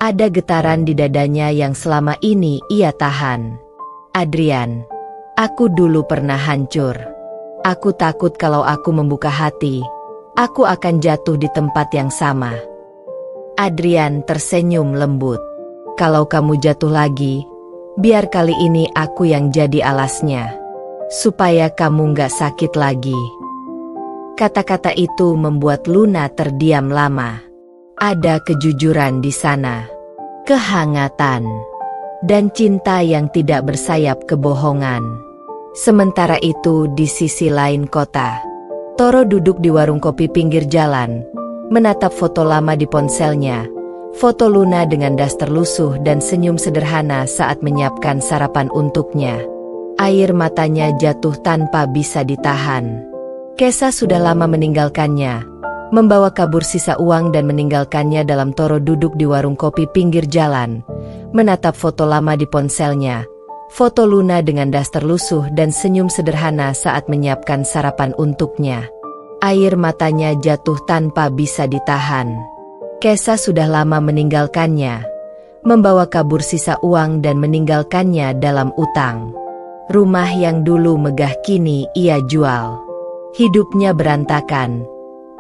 Ada getaran di dadanya yang selama ini ia tahan. "Adrian, aku dulu pernah hancur. Aku takut kalau aku membuka hati, aku akan jatuh di tempat yang sama." Adrian tersenyum lembut. "Kalau kamu jatuh lagi, biar kali ini aku yang jadi alasnya, supaya kamu nggak sakit lagi." Kata-kata itu membuat Luna terdiam lama. Ada kejujuran di sana, kehangatan, dan cinta yang tidak bersayap kebohongan. Sementara itu di sisi lain kota, Toro duduk di warung kopi pinggir jalan, menatap foto lama di ponselnya. Foto Luna dengan daster lusuh dan senyum sederhana saat menyiapkan sarapan untuknya. Air matanya jatuh tanpa bisa ditahan. Kesa sudah lama meninggalkannya, membawa kabur sisa uang dan meninggalkannya dalam. Toro duduk di warung kopi pinggir jalan, menatap foto lama di ponselnya. Foto Luna dengan daster lusuh dan senyum sederhana saat menyiapkan sarapan untuknya. Air matanya jatuh tanpa bisa ditahan. Kesa sudah lama meninggalkannya, membawa kabur sisa uang dan meninggalkannya dalam utang. Rumah yang dulu megah kini ia jual. Hidupnya berantakan,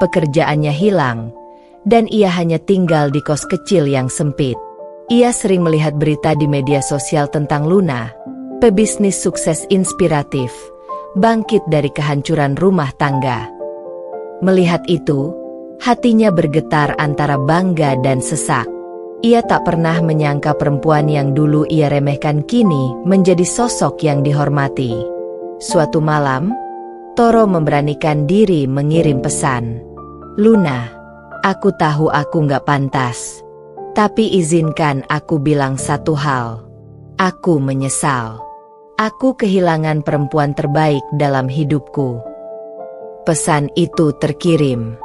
pekerjaannya hilang, dan ia hanya tinggal di kos kecil yang sempit. Ia sering melihat berita di media sosial tentang Luna, pebisnis sukses inspiratif, bangkit dari kehancuran rumah tangga. Melihat itu, hatinya bergetar antara bangga dan sesak. Ia tak pernah menyangka perempuan yang dulu ia remehkan kini menjadi sosok yang dihormati. Suatu malam, Toro memberanikan diri mengirim pesan. "Luna, aku tahu aku nggak pantas. Tapi izinkan aku bilang satu hal. Aku menyesal. Aku kehilangan perempuan terbaik dalam hidupku." Pesan itu terkirim,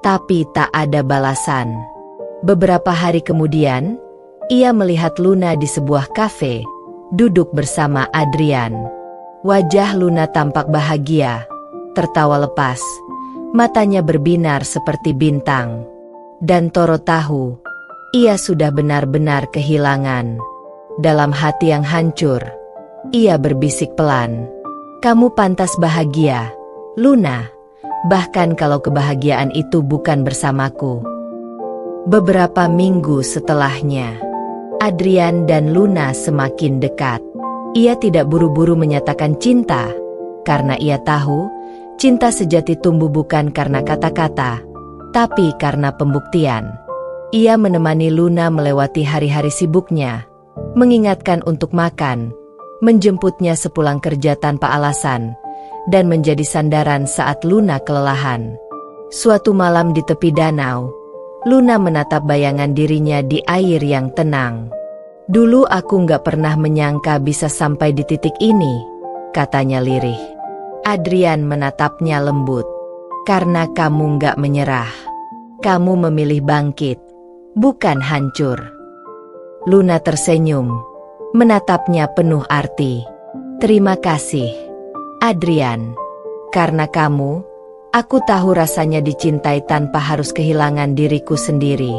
tapi tak ada balasan. Beberapa hari kemudian, ia melihat Luna di sebuah kafe, duduk bersama Adrian. Wajah Luna tampak bahagia, tertawa lepas, matanya berbinar seperti bintang. Dan Toro tahu, ia sudah benar-benar kehilangan. Dalam hati yang hancur, ia berbisik pelan, "Kamu pantas bahagia, Luna, bahkan kalau kebahagiaan itu bukan bersamaku." Beberapa minggu setelahnya, Adrian dan Luna semakin dekat. Ia tidak buru-buru menyatakan cinta, karena ia tahu cinta sejati tumbuh bukan karena kata-kata, tapi karena pembuktian. Ia menemani Luna melewati hari-hari sibuknya, mengingatkan untuk makan, menjemputnya sepulang kerja tanpa alasan, dan menjadi sandaran saat Luna kelelahan. Suatu malam di tepi danau, Luna menatap bayangan dirinya di air yang tenang. "Dulu aku nggak pernah menyangka bisa sampai di titik ini," katanya lirih. Adrian menatapnya lembut. "Karena kamu nggak menyerah. Kamu memilih bangkit, bukan hancur." Luna tersenyum, menatapnya penuh arti. "Terima kasih, Adrian. Karena kamu, aku tahu rasanya dicintai tanpa harus kehilangan diriku sendiri."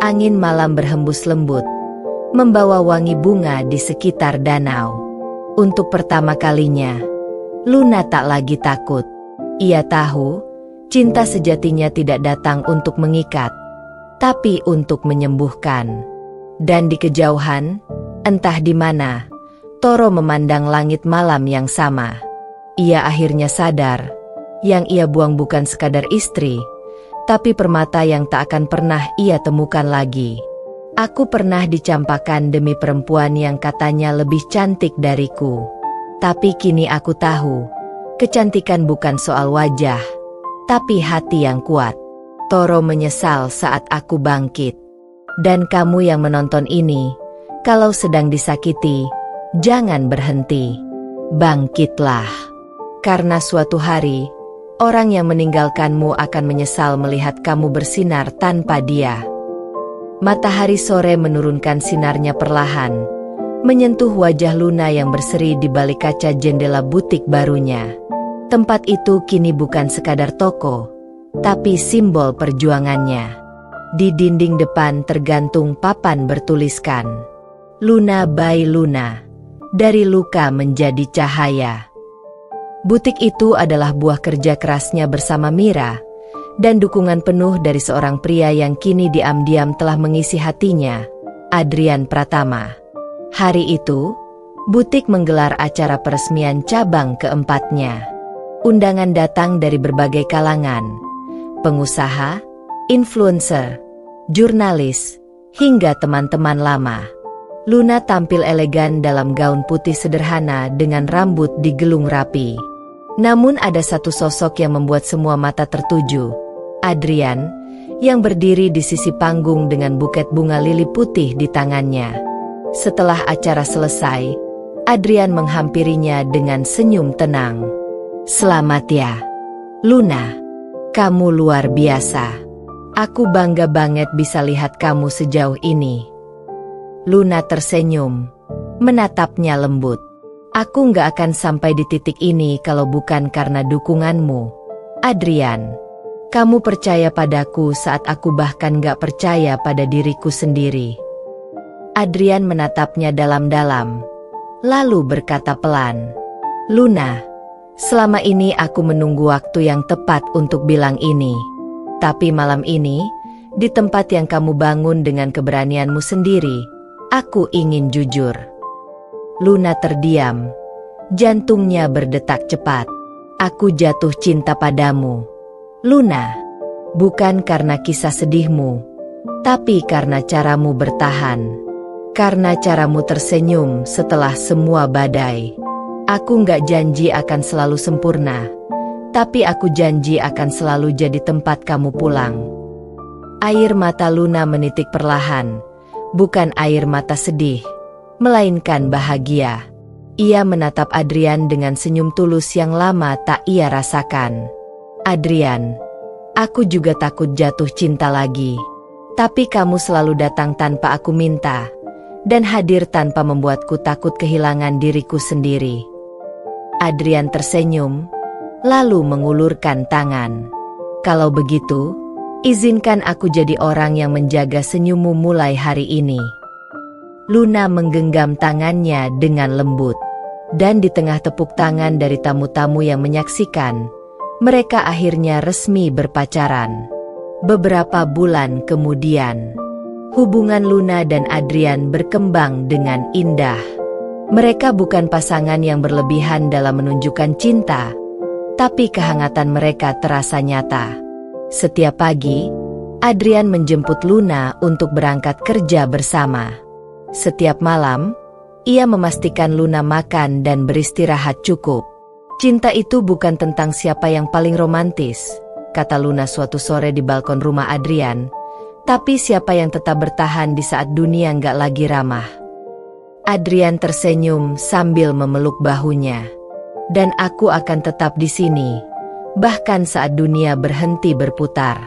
Angin malam berhembus lembut, membawa wangi bunga di sekitar danau. Untuk pertama kalinya, Luna tak lagi takut. Ia tahu, cinta sejatinya tidak datang untuk mengikat, tapi untuk menyembuhkan. Dan di kejauhan, entah di mana, Toro memandang langit malam yang sama. Ia akhirnya sadar, yang ia buang bukan sekadar istri, tapi permata yang tak akan pernah ia temukan lagi. "Aku pernah dicampakkan demi perempuan yang katanya lebih cantik dariku. Tapi kini aku tahu, kecantikan bukan soal wajah, tapi hati yang kuat. Toro menyesal saat aku bangkit. Dan kamu yang menonton ini, kalau sedang disakiti, jangan berhenti. Bangkitlah. Karena suatu hari, orang yang meninggalkanmu akan menyesal melihat kamu bersinar tanpa dia." Matahari sore menurunkan sinarnya perlahan, menyentuh wajah Luna yang berseri di balik kaca jendela butik barunya. Tempat itu kini bukan sekadar toko, tapi simbol perjuangannya. Di dinding depan tergantung papan bertuliskan, "Luna by Luna, dari luka menjadi cahaya." Butik itu adalah buah kerja kerasnya bersama Mira, dan dukungan penuh dari seorang pria yang kini diam-diam telah mengisi hatinya, Adrian Pratama. Hari itu, butik menggelar acara peresmian cabang keempatnya. Undangan datang dari berbagai kalangan, pengusaha, influencer, jurnalis, hingga teman-teman lama. Luna tampil elegan dalam gaun putih sederhana dengan rambut digelung rapi. Namun ada satu sosok yang membuat semua mata tertuju, Adrian, yang berdiri di sisi panggung dengan buket bunga lili putih di tangannya. Setelah acara selesai, Adrian menghampirinya dengan senyum tenang. "Selamat ya, Luna. Kamu luar biasa. Aku bangga banget bisa lihat kamu sejauh ini." Luna tersenyum, menatapnya lembut. "Aku nggak akan sampai di titik ini kalau bukan karena dukunganmu, Adrian. Kamu percaya padaku saat aku bahkan nggak percaya pada diriku sendiri." Adrian menatapnya dalam-dalam, lalu berkata pelan, "Luna, selama ini aku menunggu waktu yang tepat untuk bilang ini. Tapi malam ini, di tempat yang kamu bangun dengan keberanianmu sendiri, aku ingin jujur." Luna terdiam, jantungnya berdetak cepat. "Aku jatuh cinta padamu, Luna. Bukan karena kisah sedihmu, tapi karena caramu bertahan. Karena caramu tersenyum setelah semua badai. Aku nggak janji akan selalu sempurna, tapi aku janji akan selalu jadi tempat kamu pulang." Air mata Luna menitik perlahan, bukan air mata sedih, melainkan bahagia. Ia menatap Adrian dengan senyum tulus yang lama tak ia rasakan. "Adrian, aku juga takut jatuh cinta lagi. Tapi kamu selalu datang tanpa aku minta, dan hadir tanpa membuatku takut kehilangan diriku sendiri." Adrian tersenyum, lalu mengulurkan tangan. "Kalau begitu, izinkan aku jadi orang yang menjaga senyummu mulai hari ini." Luna menggenggam tangannya dengan lembut. Dan di tengah tepuk tangan dari tamu-tamu yang menyaksikan, mereka akhirnya resmi berpacaran. Beberapa bulan kemudian, hubungan Luna dan Adrian berkembang dengan indah. Mereka bukan pasangan yang berlebihan dalam menunjukkan cinta, tapi kehangatan mereka terasa nyata. Setiap pagi, Adrian menjemput Luna untuk berangkat kerja bersama. Setiap malam, ia memastikan Luna makan dan beristirahat cukup. "Cinta itu bukan tentang siapa yang paling romantis," kata Luna suatu sore di balkon rumah Adrian, "tapi siapa yang tetap bertahan di saat dunia nggak lagi ramah." Adrian tersenyum sambil memeluk bahunya. "Dan aku akan tetap di sini, bahkan saat dunia berhenti berputar."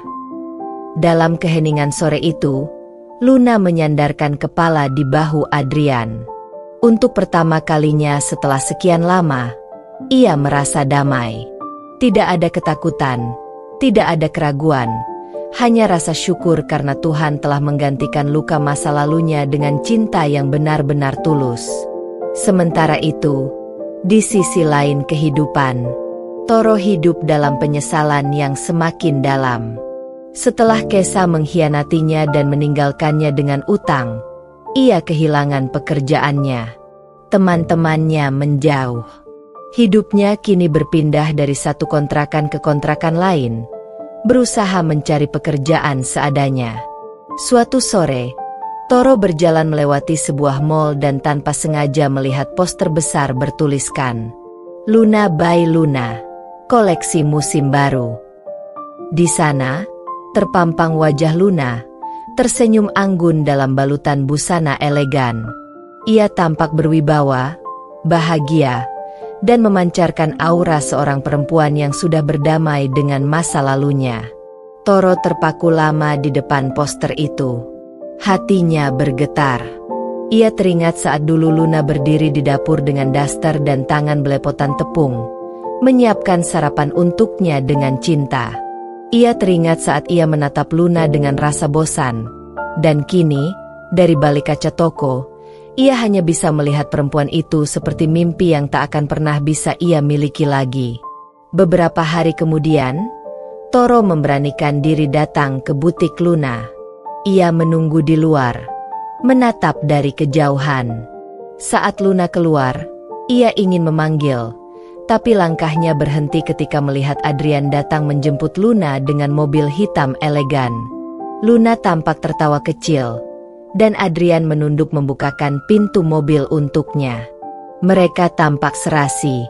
Dalam keheningan sore itu, Luna menyandarkan kepala di bahu Adrian. Untuk pertama kalinya setelah sekian lama, ia merasa damai. Tidak ada ketakutan, tidak ada keraguan, hanya rasa syukur karena Tuhan telah menggantikan luka masa lalunya dengan cinta yang benar-benar tulus. Sementara itu, di sisi lain kehidupan, Toro hidup dalam penyesalan yang semakin dalam. Setelah Kesa mengkhianatinya dan meninggalkannya dengan utang, ia kehilangan pekerjaannya. Teman-temannya menjauh. Hidupnya kini berpindah dari satu kontrakan ke kontrakan lain, berusaha mencari pekerjaan seadanya. Suatu sore, Toro berjalan melewati sebuah mall dan tanpa sengaja melihat poster besar bertuliskan, "Luna by Luna, koleksi musim baru." Di sana, terpampang wajah Luna, tersenyum anggun dalam balutan busana elegan. Ia tampak berwibawa, bahagia, dan memancarkan aura seorang perempuan yang sudah berdamai dengan masa lalunya. Toro terpaku lama di depan poster itu. Hatinya bergetar. Ia teringat saat dulu Luna berdiri di dapur dengan daster dan tangan belepotan tepung, menyiapkan sarapan untuknya dengan cinta. Ia teringat saat ia menatap Luna dengan rasa bosan, dan kini, dari balik kaca toko, ia hanya bisa melihat perempuan itu seperti mimpi yang tak akan pernah bisa ia miliki lagi. Beberapa hari kemudian, Toro memberanikan diri datang ke butik Luna. Ia menunggu di luar, menatap dari kejauhan. Saat Luna keluar, ia ingin memanggil, tapi langkahnya berhenti ketika melihat Adrian datang menjemput Luna dengan mobil hitam elegan. Luna tampak tertawa kecil, dan Adrian menunduk membukakan pintu mobil untuknya. Mereka tampak serasi,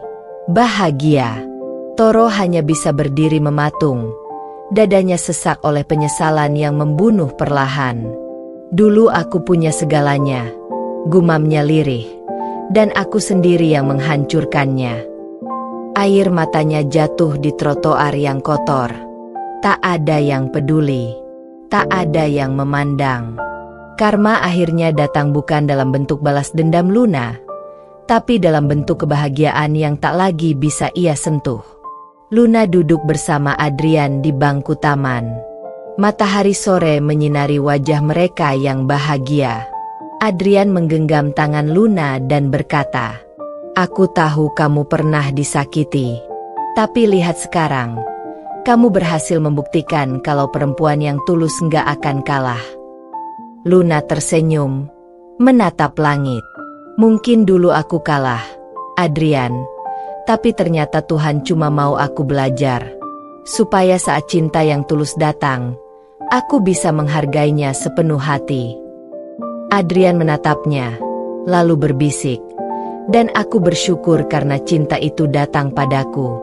bahagia. Toro hanya bisa berdiri mematung. Dadanya sesak oleh penyesalan yang membunuh perlahan. "Dulu aku punya segalanya," gumamnya lirih, "dan aku sendiri yang menghancurkannya." Air matanya jatuh di trotoar yang kotor. Tak ada yang peduli, tak ada yang memandang. Karma akhirnya datang bukan dalam bentuk balas dendam Luna, tapi dalam bentuk kebahagiaan yang tak lagi bisa ia sentuh. Luna duduk bersama Adrian di bangku taman. Matahari sore menyinari wajah mereka yang bahagia. Adrian menggenggam tangan Luna dan berkata, "Aku tahu kamu pernah disakiti. Tapi lihat sekarang, kamu berhasil membuktikan kalau perempuan yang tulus nggak akan kalah." Luna tersenyum, menatap langit. "Mungkin dulu aku kalah, Adrian. Tapi ternyata Tuhan cuma mau aku belajar. Supaya saat cinta yang tulus datang, aku bisa menghargainya sepenuh hati." Adrian menatapnya, lalu berbisik, "Dan aku bersyukur karena cinta itu datang padaku."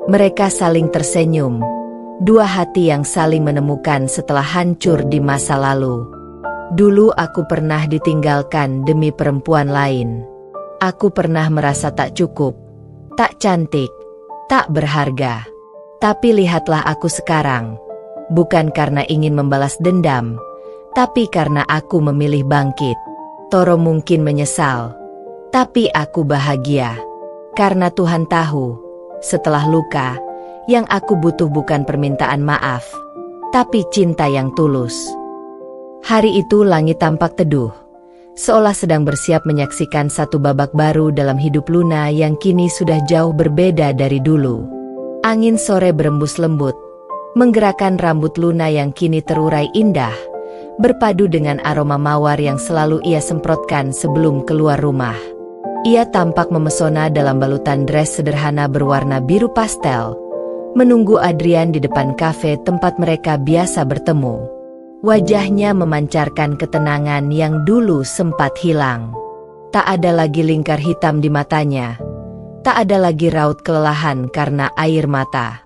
Mereka saling tersenyum, dua hati yang saling menemukan setelah hancur di masa lalu. "Dulu aku pernah ditinggalkan demi perempuan lain. Aku pernah merasa tak cukup, tak cantik, tak berharga. Tapi lihatlah aku sekarang, bukan karena ingin membalas dendam, tapi karena aku memilih bangkit." Toro mungkin menyesal, tapi aku bahagia. Karena Tuhan tahu, setelah luka, yang aku butuh bukan permintaan maaf, tapi cinta yang tulus. Hari itu langit tampak teduh, seolah sedang bersiap menyaksikan satu babak baru dalam hidup Luna yang kini sudah jauh berbeda dari dulu. Angin sore berembus lembut, menggerakkan rambut Luna yang kini terurai indah, berpadu dengan aroma mawar yang selalu ia semprotkan sebelum keluar rumah. Ia tampak memesona dalam balutan dress sederhana berwarna biru pastel, menunggu Adrian di depan kafe tempat mereka biasa bertemu. Wajahnya memancarkan ketenangan yang dulu sempat hilang. Tak ada lagi lingkar hitam di matanya, tak ada lagi raut kelelahan karena air mata.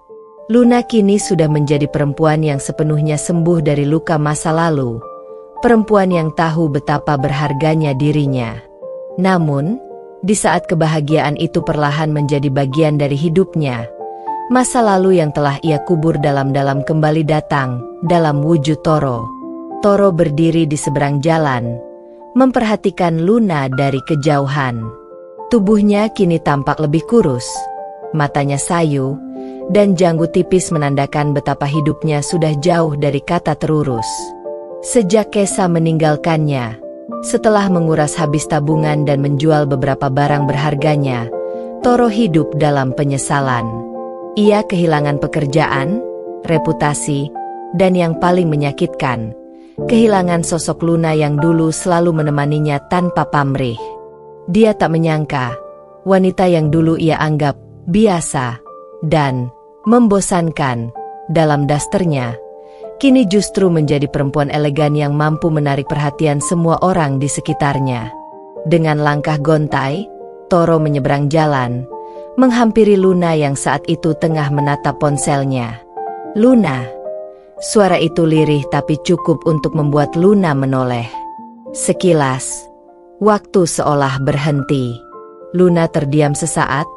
Luna kini sudah menjadi perempuan yang sepenuhnya sembuh dari luka masa lalu, perempuan yang tahu betapa berharganya dirinya. Namun, di saat kebahagiaan itu perlahan menjadi bagian dari hidupnya, masa lalu yang telah ia kubur dalam-dalam kembali datang dalam wujud Toro. Toro berdiri di seberang jalan, memperhatikan Luna dari kejauhan. Tubuhnya kini tampak lebih kurus, matanya sayu, dan janggut tipis menandakan betapa hidupnya sudah jauh dari kata terurus. Sejak Kesa meninggalkannya, setelah menguras habis tabungan dan menjual beberapa barang berharganya, Toro hidup dalam penyesalan. Ia kehilangan pekerjaan, reputasi, dan yang paling menyakitkan, kehilangan sosok Luna yang dulu selalu menemaninya tanpa pamrih. Dia tak menyangka, wanita yang dulu ia anggap biasa dan membosankan dalam dasternya, kini justru menjadi perempuan elegan yang mampu menarik perhatian semua orang di sekitarnya. Dengan langkah gontai, Toro menyeberang jalan, menghampiri Luna yang saat itu tengah menatap ponselnya. "Luna." Suara itu lirih tapi cukup untuk membuat Luna menoleh. Sekilas, waktu seolah berhenti. Luna terdiam sesaat,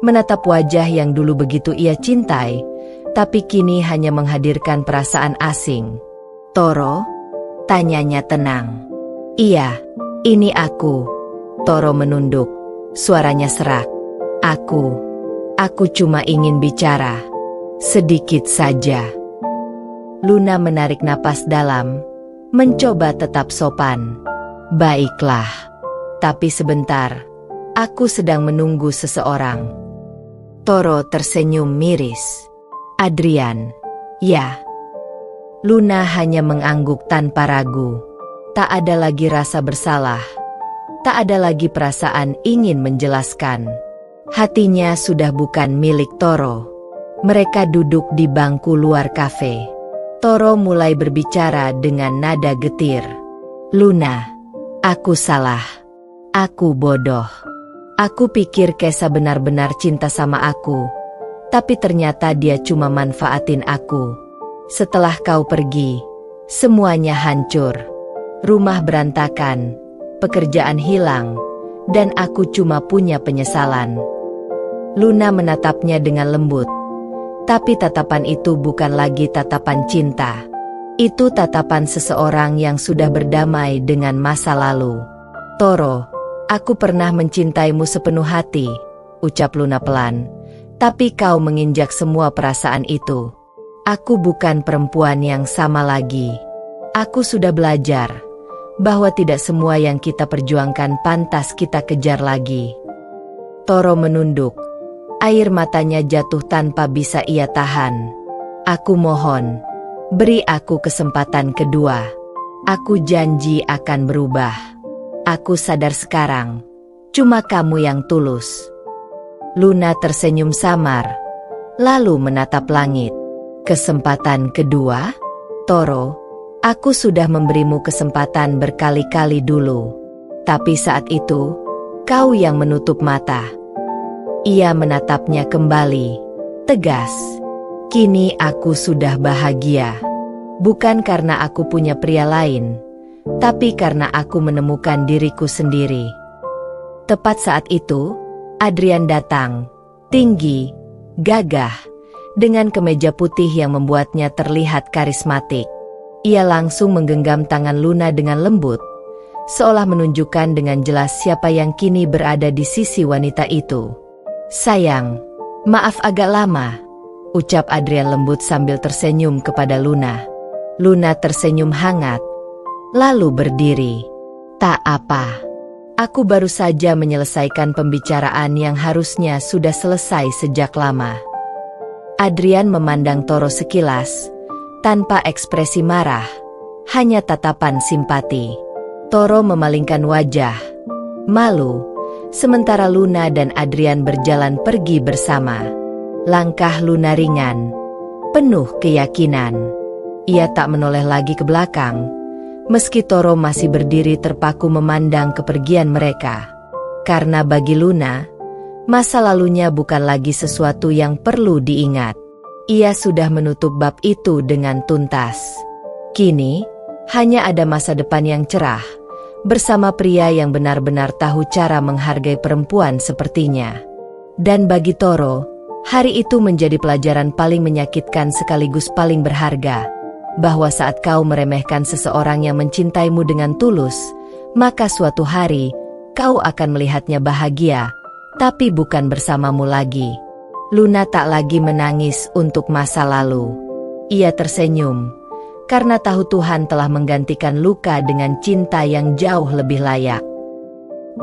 menatap wajah yang dulu begitu ia cintai, tapi kini hanya menghadirkan perasaan asing. "Toro?" tanyanya tenang. "Iya, ini aku." Toro menunduk, suaranya serak. Aku cuma ingin bicara. Sedikit saja." Luna menarik napas dalam, mencoba tetap sopan. "Baiklah, tapi sebentar, aku sedang menunggu seseorang." Toro tersenyum miris. "Adrian?" "Ya." Luna hanya mengangguk tanpa ragu. Tak ada lagi rasa bersalah, tak ada lagi perasaan ingin menjelaskan. Hatinya sudah bukan milik Toro. Mereka duduk di bangku luar kafe. Toro mulai berbicara dengan nada getir. "Luna, aku salah. Aku bodoh. Aku pikir Kesa benar-benar cinta sama aku, tapi ternyata dia cuma manfaatin aku. Setelah kau pergi, semuanya hancur. Rumah berantakan, pekerjaan hilang, dan aku cuma punya penyesalan." Luna menatapnya dengan lembut. Tapi tatapan itu bukan lagi tatapan cinta. Itu tatapan seseorang yang sudah berdamai dengan masa lalu. "Toro, aku pernah mencintaimu sepenuh hati," ucap Luna pelan. "Tapi kau menginjak semua perasaan itu. Aku bukan perempuan yang sama lagi. Aku sudah belajar bahwa tidak semua yang kita perjuangkan pantas kita kejar lagi. Toro menunduk. Air matanya jatuh tanpa bisa ia tahan. Aku mohon, beri aku kesempatan kedua. Aku janji akan berubah. Aku sadar sekarang, cuma kamu yang tulus. Luna tersenyum samar, lalu menatap langit. Kesempatan kedua? Toro, aku sudah memberimu kesempatan berkali-kali dulu. Tapi saat itu, kau yang menutup mata. Ia menatapnya kembali, tegas. Kini aku sudah bahagia. Bukan karena aku punya pria lain, tapi karena aku menemukan diriku sendiri. Tepat saat itu, Adrian datang, tinggi, gagah, dengan kemeja putih yang membuatnya terlihat karismatik. Ia langsung menggenggam tangan Luna dengan lembut, seolah menunjukkan dengan jelas siapa yang kini berada di sisi wanita itu. Sayang, maaf agak lama, ucap Adrian lembut sambil tersenyum kepada Luna. Luna tersenyum hangat, lalu berdiri. Tak apa, aku baru saja menyelesaikan pembicaraan yang harusnya sudah selesai sejak lama. Adrian memandang Toro sekilas, tanpa ekspresi marah, hanya tatapan simpati. Toro memalingkan wajah, malu, sementara Luna dan Adrian berjalan pergi bersama. Langkah Luna ringan, penuh keyakinan. Ia tak menoleh lagi ke belakang, meski Toro masih berdiri terpaku memandang kepergian mereka. Karena bagi Luna, masa lalunya bukan lagi sesuatu yang perlu diingat. Ia sudah menutup bab itu dengan tuntas. Kini, hanya ada masa depan yang cerah, bersama pria yang benar-benar tahu cara menghargai perempuan sepertinya. Dan bagi Toro, hari itu menjadi pelajaran paling menyakitkan sekaligus paling berharga, bahwa saat kau meremehkan seseorang yang mencintaimu dengan tulus, maka suatu hari, kau akan melihatnya bahagia, tapi bukan bersamamu lagi. Luna tak lagi menangis untuk masa lalu. Ia tersenyum, karena tahu Tuhan telah menggantikan luka dengan cinta yang jauh lebih layak.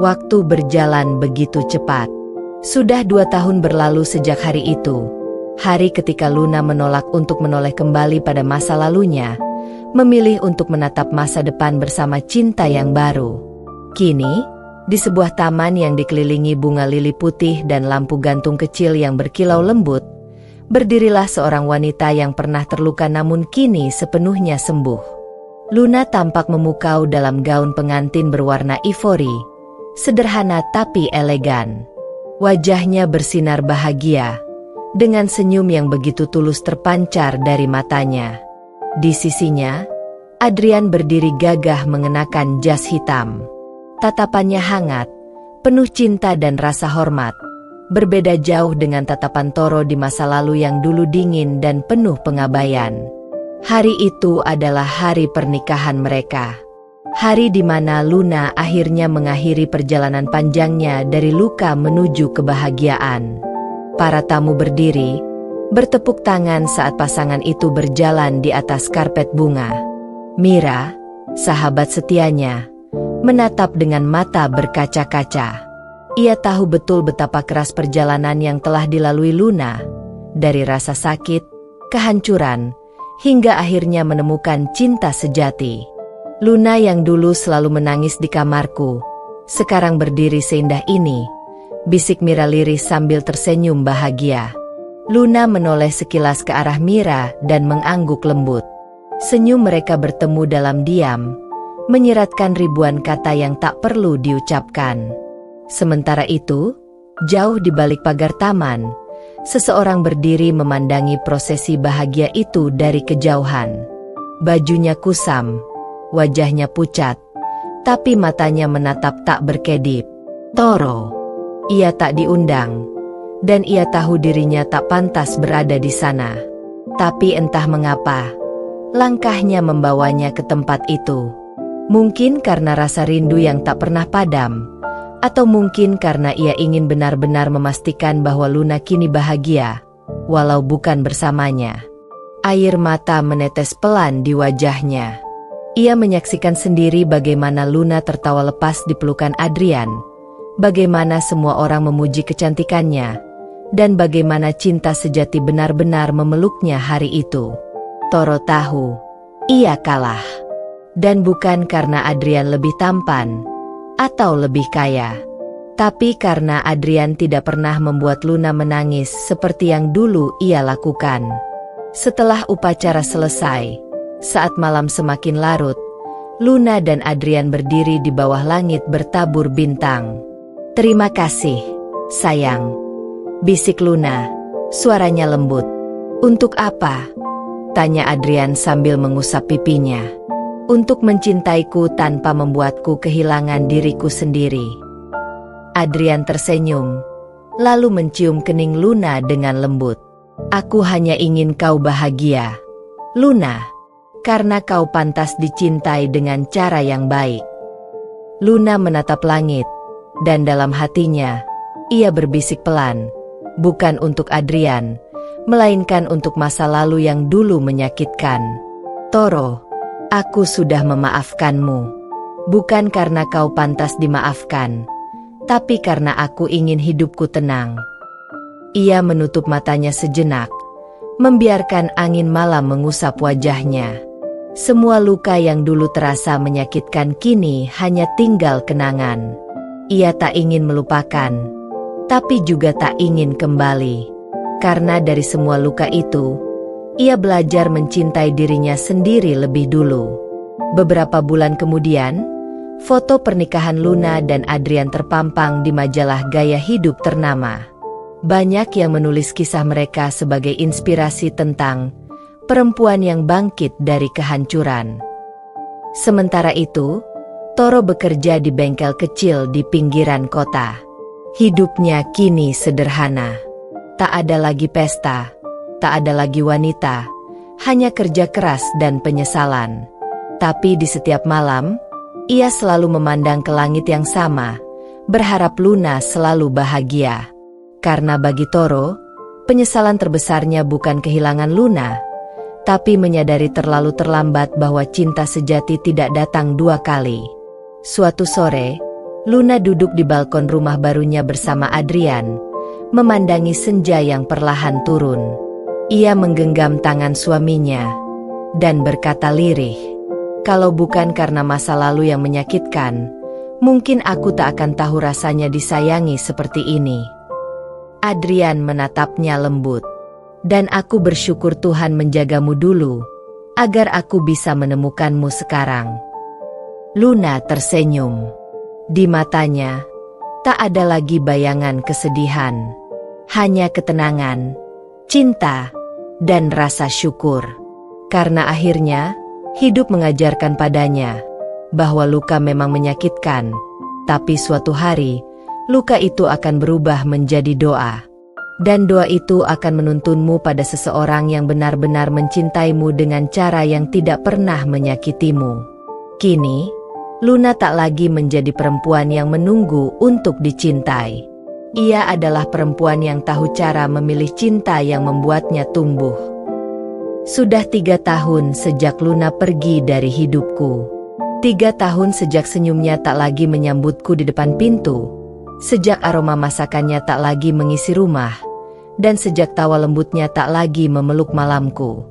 Waktu berjalan begitu cepat. Sudah 2 tahun berlalu sejak hari itu. Hari ketika Luna menolak untuk menoleh kembali pada masa lalunya, memilih untuk menatap masa depan bersama cinta yang baru. Kini, di sebuah taman yang dikelilingi bunga lili putih dan lampu gantung kecil yang berkilau lembut, berdirilah seorang wanita yang pernah terluka namun kini sepenuhnya sembuh. Luna tampak memukau dalam gaun pengantin berwarna ivori, sederhana tapi elegan. Wajahnya bersinar bahagia, dengan senyum yang begitu tulus terpancar dari matanya. Di sisinya, Adrian berdiri gagah mengenakan jas hitam. Tatapannya hangat, penuh cinta dan rasa hormat. Berbeda jauh dengan tatapan Toro di masa lalu yang dulu dingin dan penuh pengabaian. Hari itu adalah hari pernikahan mereka. Hari di mana Luna akhirnya mengakhiri perjalanan panjangnya dari luka menuju kebahagiaan. Para tamu berdiri, bertepuk tangan saat pasangan itu berjalan di atas karpet bunga. Mira, sahabat setianya, menatap dengan mata berkaca-kaca. Ia tahu betul betapa keras perjalanan yang telah dilalui Luna, dari rasa sakit, kehancuran, hingga akhirnya menemukan cinta sejati. Luna yang dulu selalu menangis di kamarku, sekarang berdiri seindah ini, bisik Mira lirih sambil tersenyum bahagia. Luna menoleh sekilas ke arah Mira dan mengangguk lembut. Senyum mereka bertemu dalam diam, menyiratkan ribuan kata yang tak perlu diucapkan. Sementara itu, jauh di balik pagar taman, seseorang berdiri memandangi prosesi bahagia itu dari kejauhan. Bajunya kusam, wajahnya pucat, tapi matanya menatap tak berkedip. Toro. Ia tak diundang, dan ia tahu dirinya tak pantas berada di sana. Tapi entah mengapa, langkahnya membawanya ke tempat itu. Mungkin karena rasa rindu yang tak pernah padam, atau mungkin karena ia ingin benar-benar memastikan bahwa Luna kini bahagia, walau bukan bersamanya. Air mata menetes pelan di wajahnya. Ia menyaksikan sendiri bagaimana Luna tertawa lepas di pelukan Adrian, bagaimana semua orang memuji kecantikannya, dan bagaimana cinta sejati benar-benar memeluknya hari itu. Toro tahu, ia kalah. Dan bukan karena Adrian lebih tampan atau lebih kaya, tapi karena Adrian tidak pernah membuat Luna menangis seperti yang dulu ia lakukan. Setelah upacara selesai, saat malam semakin larut, Luna dan Adrian berdiri di bawah langit bertabur bintang. "Terima kasih, sayang," bisik Luna, suaranya lembut. "Untuk apa?" tanya Adrian sambil mengusap pipinya. "Untuk mencintaiku tanpa membuatku kehilangan diriku sendiri." Adrian tersenyum, lalu mencium kening Luna dengan lembut. "Aku hanya ingin kau bahagia, Luna, karena kau pantas dicintai dengan cara yang baik." Luna menatap langit, dan dalam hatinya, ia berbisik pelan, bukan untuk Adrian, melainkan untuk masa lalu yang dulu menyakitkan. "Toro, aku sudah memaafkanmu. Bukan karena kau pantas dimaafkan, tapi karena aku ingin hidupku tenang." Ia menutup matanya sejenak, membiarkan angin malam mengusap wajahnya. Semua luka yang dulu terasa menyakitkan kini hanya tinggal kenangan. Ia tak ingin melupakan, tapi juga tak ingin kembali. Karena dari semua luka itu, ia belajar mencintai dirinya sendiri lebih dulu. Beberapa bulan kemudian, foto pernikahan Luna dan Adrian terpampang di majalah gaya hidup ternama. Banyak yang menulis kisah mereka sebagai inspirasi tentang perempuan yang bangkit dari kehancuran. Sementara itu, Toro bekerja di bengkel kecil di pinggiran kota. Hidupnya kini sederhana. Tak ada lagi pesta, tak ada lagi wanita, hanya kerja keras dan penyesalan. Tapi di setiap malam, ia selalu memandang ke langit yang sama, berharap Luna selalu bahagia. Karena bagi Toro, penyesalan terbesarnya bukan kehilangan Luna, tapi menyadari terlalu terlambat bahwa cinta sejati tidak datang dua kali. Suatu sore, Luna duduk di balkon rumah barunya bersama Adrian, memandangi senja yang perlahan turun. Ia menggenggam tangan suaminya dan berkata lirih, "Kalau bukan karena masa lalu yang menyakitkan, mungkin aku tak akan tahu rasanya disayangi seperti ini." Adrian menatapnya lembut. "Dan aku bersyukur Tuhan menjagamu dulu, agar aku bisa menemukanmu sekarang." Luna tersenyum. Di matanya, tak ada lagi bayangan kesedihan. Hanya ketenangan, cinta, dan rasa syukur. Karena akhirnya, hidup mengajarkan padanya bahwa luka memang menyakitkan, tapi suatu hari, luka itu akan berubah menjadi doa. Dan doa itu akan menuntunmu pada seseorang yang benar-benar mencintaimu dengan cara yang tidak pernah menyakitimu. Kini, Luna tak lagi menjadi perempuan yang menunggu untuk dicintai. Ia adalah perempuan yang tahu cara memilih cinta yang membuatnya tumbuh. Sudah 3 tahun sejak Luna pergi dari hidupku. 3 tahun sejak senyumnya tak lagi menyambutku di depan pintu. Sejak aroma masakannya tak lagi mengisi rumah. Dan sejak tawa lembutnya tak lagi memeluk malamku.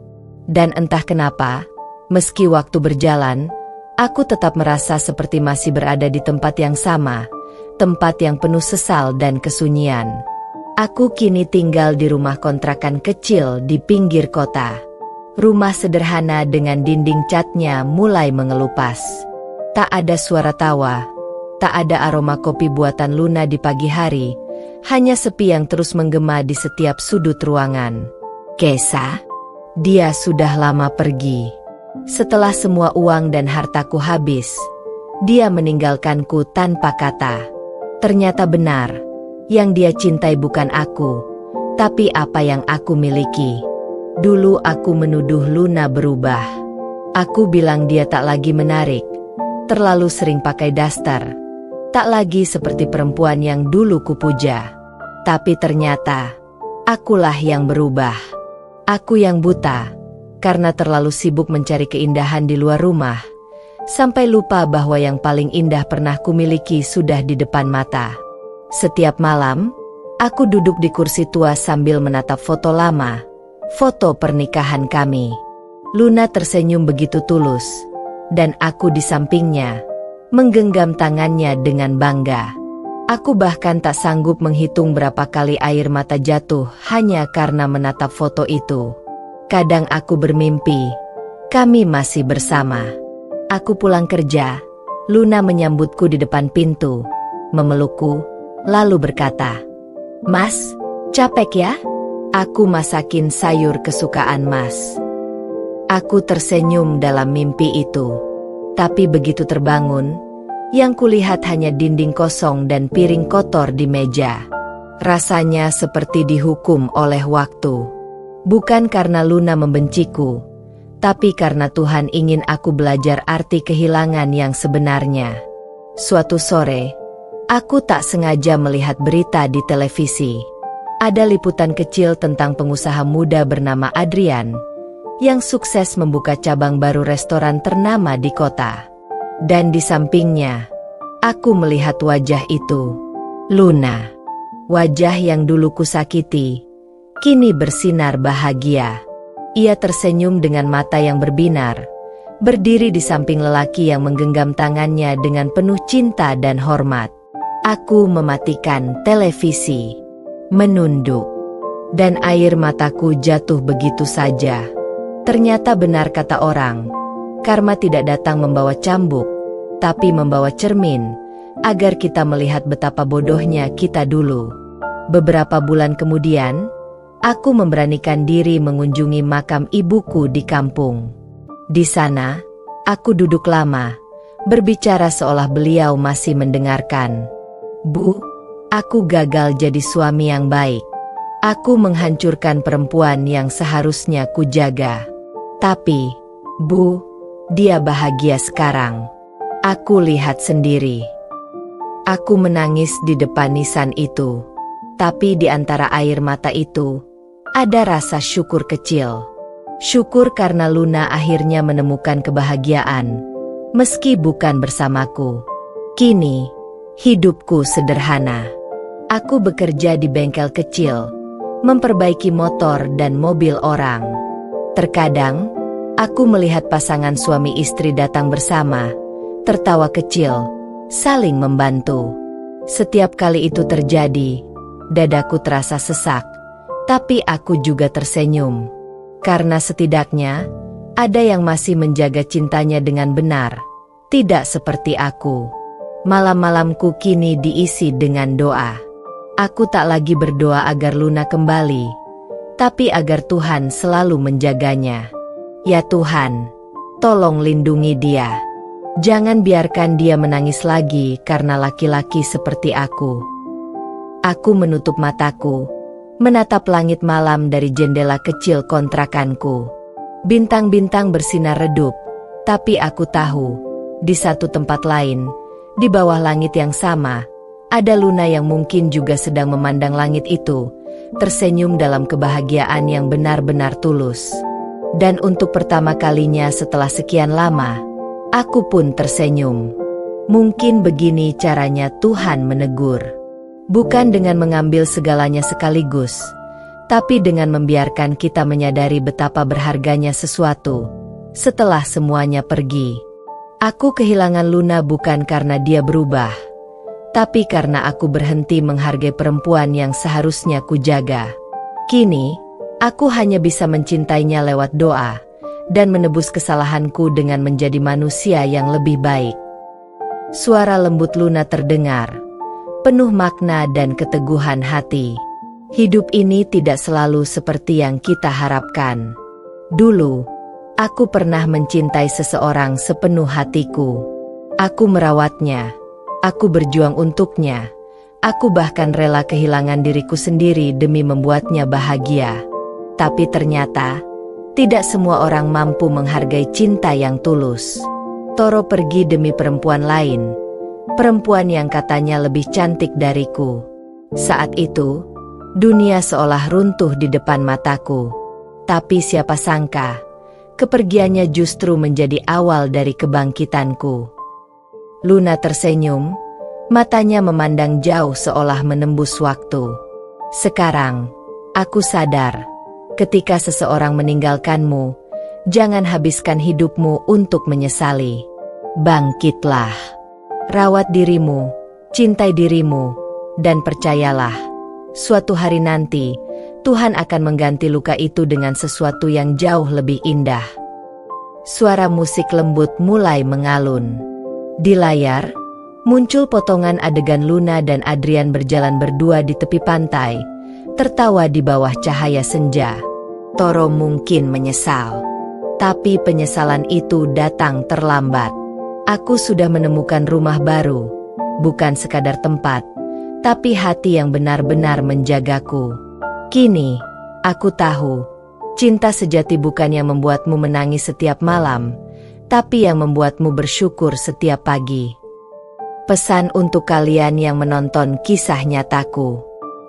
Dan entah kenapa, meski waktu berjalan, aku tetap merasa seperti masih berada di tempat yang sama. Tempat yang penuh sesal dan kesunyian. Aku kini tinggal di rumah kontrakan kecil di pinggir kota. Rumah sederhana dengan dinding catnya mulai mengelupas. Tak ada suara tawa, tak ada aroma kopi buatan Luna di pagi hari, hanya sepi yang terus menggema di setiap sudut ruangan. Keisa, dia sudah lama pergi. Setelah semua uang dan hartaku habis, dia meninggalkanku tanpa kata. Ternyata benar, yang dia cintai bukan aku, tapi apa yang aku miliki. Dulu aku menuduh Luna berubah. Aku bilang dia tak lagi menarik, terlalu sering pakai daster, tak lagi seperti perempuan yang dulu kupuja. Tapi ternyata, akulah yang berubah. Aku yang buta, karena terlalu sibuk mencari keindahan di luar rumah, Sampai lupa bahwa yang paling indah pernah kumiliki sudah di depan mata. Setiap malam, aku duduk di kursi tua sambil menatap foto lama, foto pernikahan kami. Luna tersenyum begitu tulus, dan aku di sampingnya, menggenggam tangannya dengan bangga. Aku bahkan tak sanggup menghitung berapa kali air mata jatuh hanya karena menatap foto itu. Kadang aku bermimpi, kami masih bersama. Aku pulang kerja, Luna menyambutku di depan pintu, memelukku, lalu berkata, "Mas, capek ya? Aku masakin sayur kesukaan Mas." Aku tersenyum dalam mimpi itu. Tapi begitu terbangun, yang kulihat hanya dinding kosong dan piring kotor di meja. Rasanya seperti dihukum oleh waktu. Bukan karena Luna membenciku, tapi karena Tuhan ingin aku belajar arti kehilangan yang sebenarnya. Suatu sore, aku tak sengaja melihat berita di televisi. Ada liputan kecil tentang pengusaha muda bernama Adrian, yang sukses membuka cabang baru restoran ternama di kota. Dan di sampingnya, aku melihat wajah itu, Luna. Wajah yang dulu kusakiti, kini bersinar bahagia. Ia tersenyum dengan mata yang berbinar, berdiri di samping lelaki yang menggenggam tangannya dengan penuh cinta dan hormat. Aku mematikan televisi, menunduk, dan air mataku jatuh begitu saja. Ternyata benar kata orang, karma tidak datang membawa cambuk, tapi membawa cermin, agar kita melihat betapa bodohnya kita dulu. Beberapa bulan kemudian, aku memberanikan diri mengunjungi makam ibuku di kampung. Di sana, aku duduk lama, berbicara seolah beliau masih mendengarkan. "Bu, aku gagal jadi suami yang baik. Aku menghancurkan perempuan yang seharusnya kujaga. Tapi, Bu, dia bahagia sekarang. Aku lihat sendiri." Aku menangis di depan nisan itu. Tapi di antara air mata itu, ada rasa syukur kecil. Syukur karena Luna akhirnya menemukan kebahagiaan, meski bukan bersamaku. Kini, hidupku sederhana. Aku bekerja di bengkel kecil, memperbaiki motor dan mobil orang. Terkadang, aku melihat pasangan suami istri datang bersama, tertawa kecil, saling membantu. Setiap kali itu terjadi, dadaku terasa sesak. Tapi aku juga tersenyum, karena setidaknya ada yang masih menjaga cintanya dengan benar, tidak seperti aku. Malam-malamku kini diisi dengan doa. Aku tak lagi berdoa agar Luna kembali, tapi agar Tuhan selalu menjaganya. Ya Tuhan, tolong lindungi dia. Jangan biarkan dia menangis lagi karena laki-laki seperti aku. Aku menutup mataku, menatap langit malam dari jendela kecil kontrakanku. Bintang-bintang bersinar redup, tapi aku tahu, di satu tempat lain, di bawah langit yang sama, ada Luna yang mungkin juga sedang memandang langit itu, tersenyum dalam kebahagiaan yang benar-benar tulus. Dan untuk pertama kalinya setelah sekian lama, aku pun tersenyum. Mungkin begini caranya Tuhan menegur. Bukan dengan mengambil segalanya sekaligus, tapi dengan membiarkan kita menyadari betapa berharganya sesuatu setelah semuanya pergi. Aku kehilangan Luna bukan karena dia berubah, tapi karena aku berhenti menghargai perempuan yang seharusnya kujaga. Kini, aku hanya bisa mencintainya lewat doa, dan menebus kesalahanku dengan menjadi manusia yang lebih baik. Suara lembut Luna terdengar, penuh makna dan keteguhan hati. Hidup ini tidak selalu seperti yang kita harapkan. Dulu, aku pernah mencintai seseorang sepenuh hatiku. Aku merawatnya, aku berjuang untuknya, aku bahkan rela kehilangan diriku sendiri demi membuatnya bahagia. Tapi ternyata, tidak semua orang mampu menghargai cinta yang tulus. Toro pergi demi perempuan lain, perempuan yang katanya lebih cantik dariku. Saat itu, dunia seolah runtuh di depan mataku. Tapi siapa sangka, kepergiannya justru menjadi awal dari kebangkitanku. Luna tersenyum, matanya memandang jauh seolah menembus waktu. Sekarang, aku sadar, ketika seseorang meninggalkanmu, jangan habiskan hidupmu untuk menyesali. Bangkitlah. Rawat dirimu, cintai dirimu, dan percayalah, suatu hari nanti, Tuhan akan mengganti luka itu dengan sesuatu yang jauh lebih indah. Suara musik lembut mulai mengalun. Di layar, muncul potongan adegan Luna dan Adrian berjalan berdua di tepi pantai, tertawa di bawah cahaya senja. Toro mungkin menyesal, tapi penyesalan itu datang terlambat. Aku sudah menemukan rumah baru, bukan sekadar tempat, tapi hati yang benar-benar menjagaku. Kini, aku tahu, cinta sejati bukannya membuatmu menangis setiap malam, tapi yang membuatmu bersyukur setiap pagi. Pesan untuk kalian yang menonton kisah nyataku.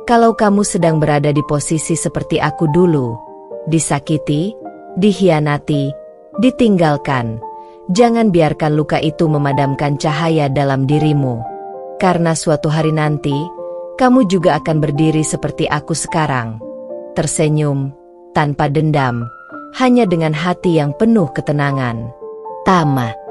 Kalau kamu sedang berada di posisi seperti aku dulu, disakiti, dikhianati, ditinggalkan, jangan biarkan luka itu memadamkan cahaya dalam dirimu. Karena suatu hari nanti, kamu juga akan berdiri seperti aku sekarang. Tersenyum, tanpa dendam, hanya dengan hati yang penuh ketenangan. Tamat.